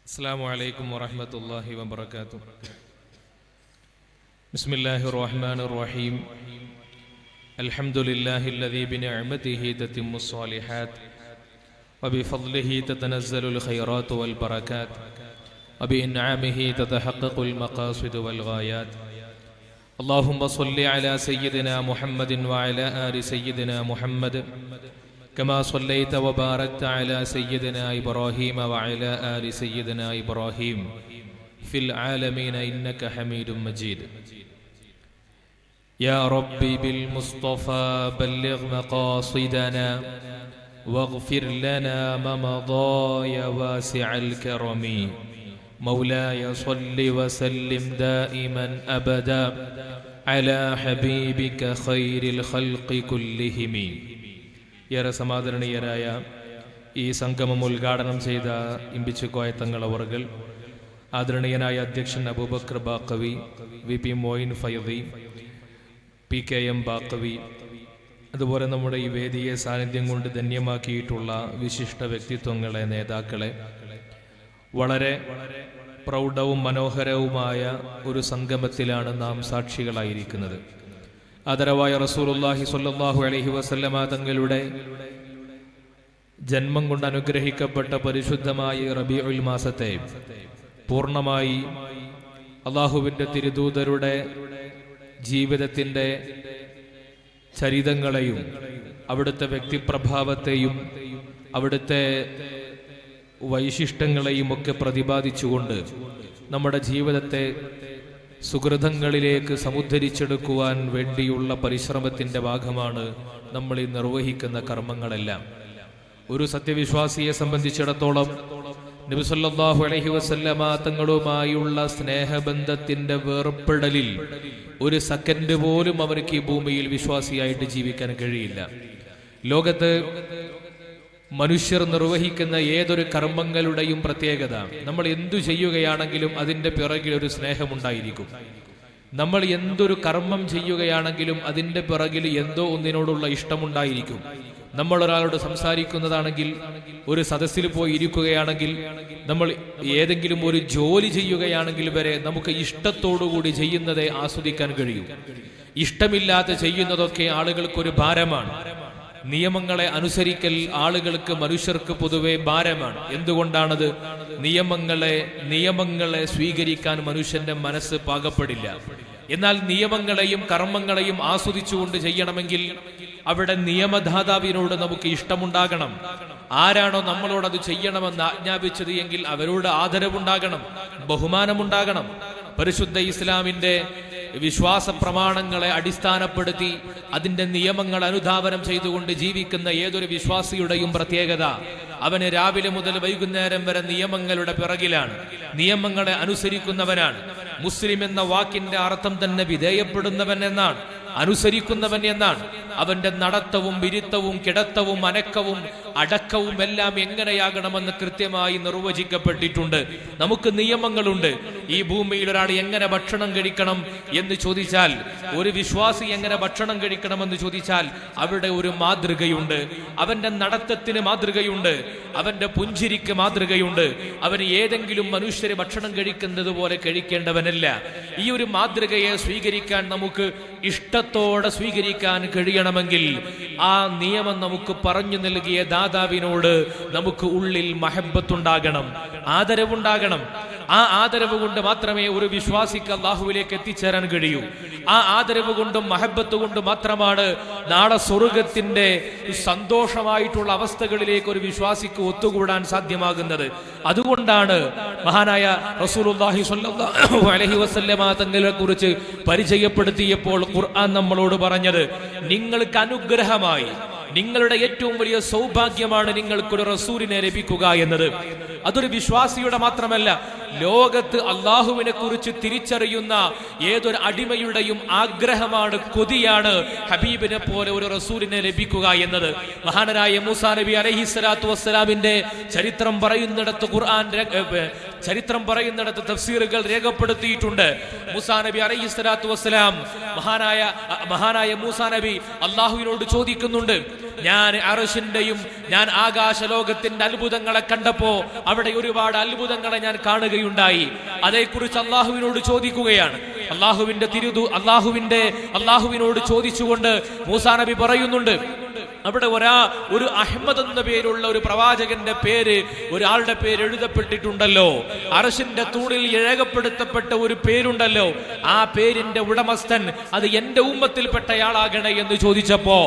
السلام عليكم ورحمة الله وبركاته. بسم الله الرحمن الرحيم. الحمد لله الذي بنعمته تتم الصالحات وبفضله تتنزل الخيرات والبركات وبإنعامه تتحقق المقاصد والغايات. اللهم صل على سيدنا محمد وعلى آل سيدنا محمد كما صليت وباركت على سيدنا إبراهيم وعلى آل سيدنا إبراهيم في العالمين إنك حميد مجيد. يا ربي بالمصطفى بلغ مقاصدنا واغفر لنا ما مضى يا واسع الكرم. مولاي صل وسلم دائما أبدا على حبيبك خير الخلق كلهم. ഏറെ സമാദരണീയരായ ഈ സംഗമം ഉദ്ഘാടനം ചെയ്ത ഇമ്പിച്ചുകോയ തങ്ങളവറുകൾ, ആദരണീയനായ അധ്യക്ഷൻ അബൂബക്കർ ബാക്കവി, VP മോയിൻ ഫൈദി, PKM ബാക്കവി, അതുപോലെ നമ്മുടെ ഈ വേദിയെ സാന്നിധ്യം കൊണ്ട് ധന്യമാക്കിയിട്ടുള്ള വിശിഷ്ട വ്യക്തിത്വങ്ങളെ, നേതാക്കളെ, വളരെ പ്രൗഢവും മനോഹരവുമായ ഒരു സംഗമത്തിലാണ് നാം സാക്ഷികളായിരിക്കുന്നത്. ആദരവായ റസൂലുള്ളാഹി സ്വല്ലല്ലാഹു അലൈഹി വസല്ലമ തങ്ങളുടെ ജന്മം കൊണ്ട് അനുഗ്രഹിക്കപ്പെട്ട പരിശുദ്ധമായ റബീഉൽ മാസത്തെ പൂർണ്ണമായി അല്ലാഹുവിൻ്റെ തിരുദൂതരുടെ ജീവിതത്തിൻ്റെ ചരിതങ്ങളെയും അവിടുത്തെ വ്യക്തിപ്രഭാവത്തെയും അവിടുത്തെ വൈശിഷ്ട്യങ്ങളെയും ഒക്കെ പ്രതിപാദിച്ചുകൊണ്ട് നമ്മുടെ ജീവിതത്തെ സുഹൃതങ്ങളിലേക്ക് സമുദ്ധരിച്ചെടുക്കുവാൻ വേണ്ടിയുള്ള പരിശ്രമത്തിൻ്റെ ഭാഗമാണ് നമ്മൾ ഈ നിർവഹിക്കുന്ന കർമ്മങ്ങളെല്ലാം. ഒരു സത്യവിശ്വാസിയെ സംബന്ധിച്ചിടത്തോളം നബി സല്ലല്ലാഹു അലൈഹി വസല്ലമ തങ്ങളുമായുള്ള സ്നേഹബന്ധത്തിൻ്റെ വേർപ്പെടലിൽ ഒരു സെക്കൻഡ് പോലും അവർക്ക് ഈ ഭൂമിയിൽ വിശ്വാസിയായിട്ട് ജീവിക്കാൻ കഴിയില്ല. ലോകത്ത് മനുഷ്യർ നിർവഹിക്കുന്ന ഏതൊരു കർമ്മങ്ങളുടെയും പ്രത്യേകത, നമ്മൾ എന്തു ചെയ്യുകയാണെങ്കിലും അതിൻ്റെ പിറകിൽ ഒരു സ്നേഹമുണ്ടായിരിക്കും. നമ്മൾ എന്തൊരു കർമ്മം ചെയ്യുകയാണെങ്കിലും അതിൻ്റെ പിറകിൽ എന്തോ ഒന്നിനോടുള്ള ഇഷ്ടമുണ്ടായിരിക്കും. നമ്മൾ ഒരാളോട് സംസാരിക്കുന്നതാണെങ്കിൽ, ഒരു സദസ്സിൽ പോയി ഇരിക്കുകയാണെങ്കിൽ, നമ്മൾ ഏതെങ്കിലും ഒരു ജോലി ചെയ്യുകയാണെങ്കിൽ വരെ നമുക്ക് ഇഷ്ടത്തോടുകൂടി ചെയ്യുന്നതേ ആസ്വദിക്കാൻ കഴിയും. ഇഷ്ടമില്ലാതെ ചെയ്യുന്നതൊക്കെ ആളുകൾക്കൊരു ഭാരമാണ്. നിയമങ്ങളെ അനുസരിക്കൽ ആളുകൾക്ക്, മനുഷ്യർക്ക് പൊതുവെ ഭാരമാണ്. എന്തുകൊണ്ടാണത്? നിയമങ്ങളെ സ്വീകരിക്കാൻ മനുഷ്യന്റെ മനസ്സ് പാകപ്പെടില്ല. എന്നാൽ നിയമങ്ങളെയും കർമ്മങ്ങളെയും ആസ്വദിച്ചുകൊണ്ട് ചെയ്യണമെങ്കിൽ അവിടെ നിയമദാതാവിനോട് നമുക്ക് ഇഷ്ടമുണ്ടാകണം. ആരാണോ നമ്മളോട് അത് ചെയ്യണമെന്ന് ആജ്ഞാപിച്ചത് എങ്കിൽ അവരോട് ആദരവുണ്ടാകണം, ബഹുമാനമുണ്ടാകണം. പരിശുദ്ധ ഇസ്ലാമിന്റെ വിശ്വാസ പ്രമാണങ്ങളെ അടിസ്ഥാനപ്പെടുത്തി അതിന്റെ നിയമങ്ങൾ അനുധാവനം ചെയ്തുകൊണ്ട് ജീവിക്കുന്ന ഏതൊരു വിശ്വാസിയുടെയും പ്രത്യേകത, അവന് രാവിലെ മുതൽ വൈകുന്നേരം വരെ നിയമങ്ങളുടെ പിറകിലാണ്, നിയമങ്ങളെ അനുസരിക്കുന്നവനാണ്. മുസ്ലിം എന്ന വാക്കിന്റെ അർത്ഥം തന്നെ വിധേയപ്പെടുന്നവൻ എന്നാണ്, അനുസരിക്കുന്നവൻ എന്നാണ്. അവന്റെ നടത്തവും വിരുത്തവും കിടത്തവും അനക്കവും അടക്കവും എല്ലാം എങ്ങനെയാകണമെന്ന് കൃത്യമായി നിർവചിക്കപ്പെട്ടിട്ടുണ്ട്. നമുക്ക് നിയമങ്ങളുണ്ട്. ഈ ഭൂമിയിൽ ഒരാൾ എങ്ങനെ ഭക്ഷണം കഴിക്കണം എന്ന് ചോദിച്ചാൽ, ഒരു വിശ്വാസി എങ്ങനെ ഭക്ഷണം കഴിക്കണമെന്ന് ചോദിച്ചാൽ അവിടെ ഒരു മാതൃകയുണ്ട്. അവന്റെ നടത്തത്തിന് മാതൃകയുണ്ട്, അവന്റെ പുഞ്ചിരിക്ക് മാതൃകയുണ്ട്. അവന് ഏതെങ്കിലും മനുഷ്യരെ ഭക്ഷണം കഴിക്കുന്നത് പോലെ കഴിക്കേണ്ടവനല്ല. ഈ ഒരു മാതൃകയെ സ്വീകരിക്കാൻ, നമുക്ക് ഇഷ്ടത്തോടെ സ്വീകരിക്കാൻ കഴിയണമെങ്കിൽ ആ നിയമം നമുക്ക് പറഞ്ഞു നൽകിയ ദാതാവിനോട് നമുക്ക് ഉള്ളിൽ മഹബത്തുണ്ടാകണം, ആദരവുണ്ടാകണം. ആ ആദരവ് കൊണ്ട് മാത്രമേ ഒരു വിശ്വാസിക്ക് അല്ലാഹുവിലേക്ക് എത്തിച്ചേരാൻ കഴിയൂ. ആ ആദരവ് കൊണ്ടും മഹബത്ത് കൊണ്ടും മാത്രമാണ് നാളെ സ്വർഗത്തിന്റെ സന്തോഷമായിട്ടുള്ള അവസ്ഥകളിലേക്ക് ഒരു വിശ്വാസിക്ക് ഒത്തുകൂടാൻ സാധ്യമാകുന്നത്. അതുകൊണ്ടാണ് മഹാനായ റസൂലുള്ളാഹി സ്വല്ലല്ലാഹു അലൈഹി വസല്ലമ തങ്ങളെ കുറിച്ച് പരിചയപ്പെടുത്തിയപ്പോൾ ഖുർആൻ നമ്മളോട് പറഞ്ഞത്, നിങ്ങൾക്ക് അനുഗ്രഹമായി, നിങ്ങളുടെ ഏറ്റവും വലിയ സൗഭാഗ്യമാണ് നിങ്ങൾക്കൊരു റസൂലിനെ ലഭിക്കുക എന്നത്. അതൊരു വിശ്വാസിയുടെ മാത്രമല്ല, ലോകത്ത് അള്ളാഹുവിനെ കുറിച്ച് തിരിച്ചറിയുന്ന ഏതൊരു അടിമയുടെയും ആഗ്രഹമാണ്, കൊതിയാണ് ഹബീബിനെ പോലെ ഒരു റസൂലിനെ ലഭിക്കുക എന്നത്. മഹാനരായ മൂസാ നബി അലൈഹിസ്സലാത്തു വസ്സലാമിന്റെ ചരിത്രം പറയുന്നിടത്ത്, ഖുർആൻ ചരിത്രം പറയുന്നിടത്ത് തഫ്സീറുകൾ രേഖപ്പെടുത്തിയിട്ടുണ്ട്. മൂസാ നബി അലൈഹിസ്സലാത്തു വസ്സലാം, മഹാനായ മൂസാ നബി അള്ളാഹുവിനോട് ചോദിക്കുന്നുണ്ട്, ഞാൻ അർശിന്റെയും ഞാൻ ആകാശലോകത്തിന്റെ അത്ഭുതങ്ങളെ കണ്ടപ്പോ അവിടെ ഒരുപാട് അത്ഭുതങ്ങളെ ഞാൻ കാണുകയുണ്ടായി. അതേക്കുറിച്ച് അള്ളാഹുവിനോട് ചോദിക്കുകയാണ്. അള്ളാഹുവിനോട് ചോദിച്ചുകൊണ്ട് മൂസാ നബി പറയുന്നുണ്ട്, അവിടെ ഒരു അഹ്മദ് എന്ന പേരുള്ള ഒരു പ്രവാചകന്റെ പേര്, ഒരാളുടെ പേര് എഴുതപ്പെട്ടിട്ടുണ്ടല്ലോ. അർശിന്റെ തൂണിൽ രേഖപ്പെടുത്തപ്പെട്ട ഒരു പേരുണ്ടല്ലോ, ആ പേരിന്റെ ഉടമസ്ഥൻ അത് എന്റെ ഉമ്മത്തിൽപ്പെട്ടയാളാകണേ എന്ന് ചോദിച്ചപ്പോ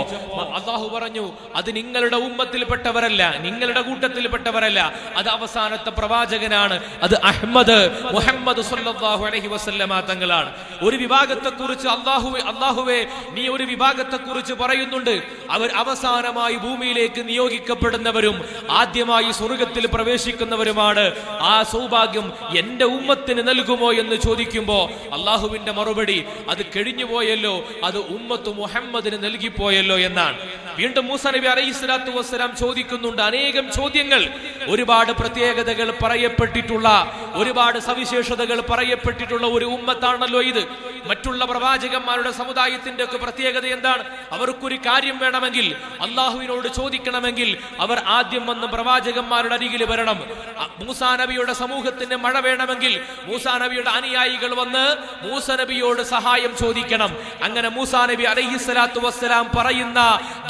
അള്ളാഹു പറഞ്ഞു, അത് നിങ്ങളുടെ ഉമ്മത്തിൽപ്പെട്ടവരല്ല, നിങ്ങളുടെ കൂട്ടത്തിൽപ്പെട്ടവരല്ല, അത് അവസാനത്തെ പ്രവാചകനാണ്, അത് അഹ്മദ് മുഹമ്മദ് സ്വല്ലല്ലാഹു അലൈഹി വസല്ലമ തങ്ങളാണ്. ഒരു വിഭാഗത്തെ കുറിച്ച് അള്ളാഹുവേ നീ ഒരു വിഭാഗത്തെ കുറിച്ച് പറയുന്നുണ്ട്, അവർ അവസാനമായി ഭൂമിയിലേക്ക് നിയോഗിക്കപ്പെടുന്നവരും ആദ്യമായി സ്വർഗത്തിൽ പ്രവേശിക്കുന്നവരുമാണ്. ആ സൗഭാഗ്യം എന്റെ ഉമ്മത്തിന് നൽകുമോ എന്ന് ചോദിക്കുമ്പോ അള്ളാഹുവിന്റെ മറുപടി, അത് കഴിഞ്ഞുപോയല്ലോ, അത് ഉമ്മത്ത് മുഹമ്മദിന് നൽകിപ്പോയല്ലോ എന്നാണ്. വീണ്ടും മൂസാ നബി അലൈഹിസ്സലാത്തു വസ്സലാം ചോദിക്കുന്നുണ്ട് അനേകം ചോദ്യങ്ങൾ. ഒരുപാട് പ്രത്യേകതകൾ പറയപ്പെട്ടിട്ടുള്ള, ഒരുപാട് സവിശേഷതകൾ പറയപ്പെട്ടിട്ടുള്ള ഒരു ഉമ്മത്താണല്ലോ ഇത്. മറ്റുള്ള പ്രവാചകന്മാരുടെ സമുദായത്തിന്റെ ഒക്കെ പ്രത്യേകത എന്താണ്? അവർക്കൊരു കാര്യം വേണമെങ്കിൽ, അള്ളാഹുവിനോട് ചോദിക്കണമെങ്കിൽ അവർ ആദ്യം വന്ന് പ്രവാചകന്മാരുടെ അരികിൽ വരണം. മൂസാ നബിയുടെ സമൂഹത്തിന് മഴ വേണമെങ്കിൽ മൂസാ നബിയുടെ അനുയായികൾ വന്ന് മൂസാ നബിയോട് സഹായം ചോദിക്കണം. അങ്ങനെ മൂസാ നബി അലൈഹിസ്സലാത്തു വസ്സലാം പറയുന്ന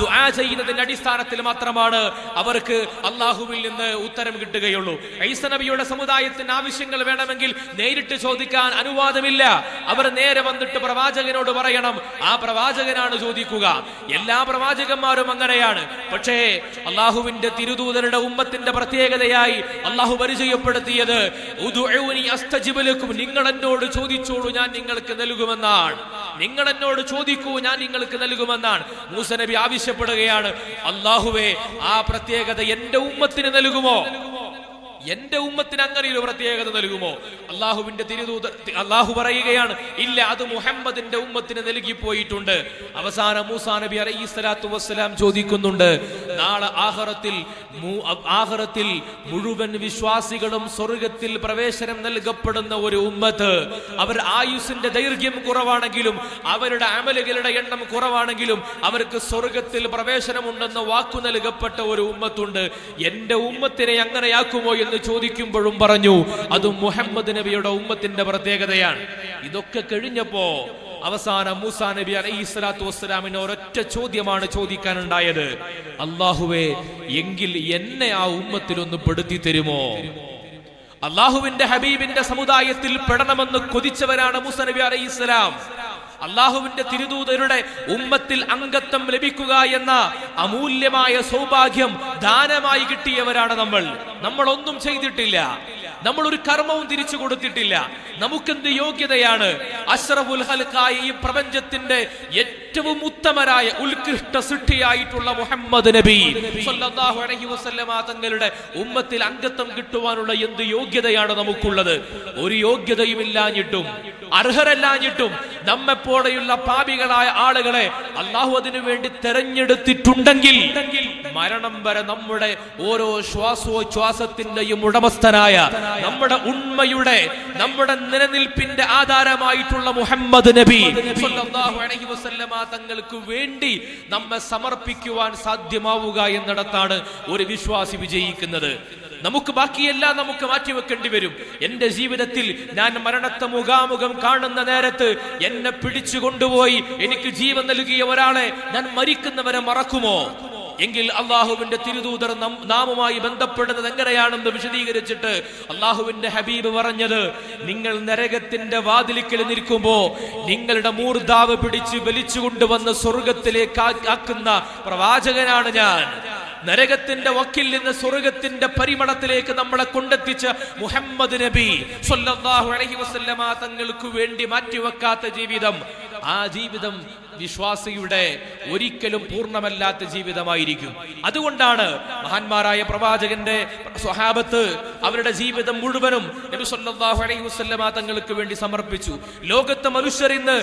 ദുആ ചെയ്യുന്നതിന്റെ അടിസ്ഥാനത്തിൽ മാത്രമാണ് അവർക്ക് അള്ളാഹുവിൽ നിന്ന് ഉത്തരം കിട്ടുകയുള്ളൂ. ഈസാ നബിയുടെ സമുദായത്തിന് ആവശ്യങ്ങൾ വേണമെങ്കിൽ നേരിട്ട് ചോദിക്കാൻ അനുവാദമില്ല. അവർ നേരെ വന്നിട്ട് പ്രവാചകനോട് പറയണം, ആ പ്രവാചകനാണ് ചോദിക്കുക. എല്ലാ പ്രവാചകന്മാരും അങ്ങനെയാണ്. പക്ഷേ അള്ളാഹുവിന്റെ തിരുദൂതരുടെ ഉമ്മത്തിന്റെ പ്രത്യേകതയായി അള്ളാഹു പരിചയപ്പെടുത്തിയത് ഉദ്ഉനി അസ്തജിബ് ലക്കും, നിങ്ങൾ എന്നോട് ചോദിച്ചോളൂ ഞാൻ നിങ്ങൾക്ക് നൽകുമെന്നാണ്. നിങ്ങൾ എന്നോട് ചോദിക്കൂ ഞാൻ നിങ്ങൾക്ക് നൽകുമെന്നാണ്. മൂസാ നബി ആവശ്യപ്പെടുകയാണ്, അള്ളാഹുവേ ആ പ്രത്യേകത എന്റെ ഉമ്മത്തിന് നൽകുമോ? എന്റെ ഉമ്മത്തിന് അങ്ങനെ ഒരു പ്രത്യേകത നൽകുമോ? അള്ളാഹുവിന്റെ തിരുദൂതർ അള്ളാഹു പറയുകയാണ്, ഇല്ല, അത് മുഹമ്മദിന്റെ ഉമ്മത്തിന് നൽകിപ്പോയിട്ടുണ്ട്. അവസാനം മൂസാ നബി അലൈഹിസ്സലാത്തു വസ്സലാം ചോദിക്കുന്നുണ്ട്, നാളെ ആഖിറത്തിൽ മുഴുവൻ വിശ്വാസികളും സ്വർഗത്തിൽ പ്രവേശനം നൽകപ്പെടുന്ന ഒരു ഉമ്മത്ത്, അവർ ആയുസിന്റെ ദൈർഘ്യം കുറവാണെങ്കിലും അവരുടെ അമലുകളുടെ എണ്ണം കുറവാണെങ്കിലും അവർക്ക് സ്വർഗത്തിൽ പ്രവേശനമുണ്ടെന്ന് വാക്കു നൽകപ്പെട്ട ഒരു ഉമ്മത്തുണ്ട്. എന്റെ ഉമ്മത്തിനെ അങ്ങനെയാക്കുമോ എന്ന് ചോദിക്കുമ്പോഴും പറഞ്ഞു, അതും മുഹമ്മദ് നബിയുടെ ഉമ്മത്തിന്റെ പ്രത്യേകതയാണ്. ഇതൊക്കെ കഴിഞ്ഞപ്പോ അവസാനം മൂസാ നബി അലൈഹിസ്സലാത്തു വസ്സലാമിന് ഒരൊറ്റ ചോദ്യമാണ് ചോദിക്കാനുണ്ടായത്, അല്ലാഹുവേ എങ്കിൽ എന്നെ ആ ഉമ്മത്തിലൊന്ന് പെടുത്തി തരുമോ? അള്ളാഹുവിന്റെ ഹബീബിന്റെ സമുദായത്തിൽ പെടണമെന്ന് കൊതിച്ചവരാണ് മൂസാ നബി അലൈഹിസ്സലാം. അള്ളാഹുവിന്റെ തിരുദൂതരുടെ ഉമ്മത്തിൽ അംഗത്വം ലഭിക്കുക എന്ന അമൂല്യമായ സൗഭാഗ്യം ദാനമായി കിട്ടിയവരാണ് നമ്മൾ ഒന്നും ചെയ്തിട്ടില്ല, നമ്മൾ ഒരു കർമ്മവും തിരിച്ചു കൊടുത്തിട്ടില്ല. നമുക്കെന്ത് യോഗ്യതയാണ്? അഷ്റഫുൽ ഖൽഖായ ഈ പ്രപഞ്ചത്തിന്റെ ഏറ്റവും ഉത്തമരായ ഉത്കൃഷ്ട സൃഷ്ടിയായിട്ടുള്ള മുഹമ്മദ് നബി സ്വല്ലല്ലാഹു അലൈഹി വസല്ലമ തങ്ങളുടെ ഉമ്മത്തിൽ അംഗത്വം കിട്ടുവാനുള്ള എന്ത് യോഗ്യതയാണ് നമുക്കുള്ളത്? ഒരു യോഗ്യതയുമില്ലാഞ്ഞിട്ടും അർഹരല്ലാഞ്ഞിട്ടും നമ്മെപ്പോലെയുള്ള പാപികളായ ആളുകളെ അള്ളാഹു അതിനു വേണ്ടി തെരഞ്ഞെടുത്തിട്ടുണ്ടെങ്കിൽ മരണം വരെ നമ്മുടെ ഓരോ ശ്വാസോച്ഛ്വാസത്തിന്റെയും ഉടമസ്ഥനായ, നമ്മുടെ ഉണ്മയുടെ, നമ്മുടെ നിലനിൽപ്പിന്റെ ആധാരമായിട്ടുള്ള മുഹമ്മദ് നബി സ്വല്ലല്ലാഹു അലൈഹി വസല്ലമ തങ്ങൾക്ക് വേണ്ടി നമ്മെ സമർപ്പിക്കുവാൻ സാധ്യമാവുക എന്നിടത്താണ് ഒരു വിശ്വാസി വിജയിക്കുന്നത്. നമുക്ക് ബാക്കിയെല്ലാം നമുക്ക് മാറ്റിവെക്കേണ്ടി വരും. എന്റെ ജീവിതത്തിൽ ഞാൻ മരണത്തെ മുഖാമുഖം കാണുന്ന നേരത്ത് എന്നെ പിടിച്ചു കൊണ്ടുപോയി എനിക്ക് ജീവൻ നൽകിയ ഒരാളെ ഞാൻ മരിക്കുന്നവരെ മറക്കുമോ? എങ്കിൽ അള്ളാഹുവിന്റെ തിരുദൂതർ നാമുമായി ബന്ധപ്പെടുന്നത് എങ്ങനെയാണെന്ന് വിശദീകരിച്ചിട്ട് അള്ളാഹുവിന്റെ ഹബീബ് പറഞ്ഞത്, നിങ്ങൾ നരകത്തിന്റെ വാതിലിക്കൽ നിൽക്കുമ്പോ നിങ്ങളുടെ മൂർധാവ് പിടിച്ച് വലിച്ചു കൊണ്ടുവന്ന് സ്വർഗത്തിലേക്ക് ആക്കുന്ന പ്രവാചകനാണ് ഞാൻ. നരകത്തിന്റെ വക്കിൽ നിന്ന് സ്വർഗത്തിന്റെ പരിമളത്തിലേക്ക് നമ്മളെ കൊണ്ടെത്തിച്ച മുഹമ്മദ് നബി സ്വല്ലല്ലാഹു അലൈഹി വസല്ലമ തങ്ങൾക്ക് വേണ്ടി മാറ്റിവെക്കാത്ത ജീവിതം, ആ ജീവിതം വിശ്വാസിയുടെ ഒരിക്കലും പൂർണ്ണമല്ലാത്ത ജീവിതമായിരിക്കും. അതുകൊണ്ടാണ് മഹാന്മാരായ പ്രവാചകന്റെ സ്വഹാബത്ത് അവരുടെ ജീവിതം മുഴുവനും നബി സല്ലല്ലാഹു അലൈഹി വസല്ലമ തങ്ങൾക്ക് വേണ്ടി സമർപ്പിച്ചു. ലോകത്തെ മനുഷ്യർ ഇന്ന്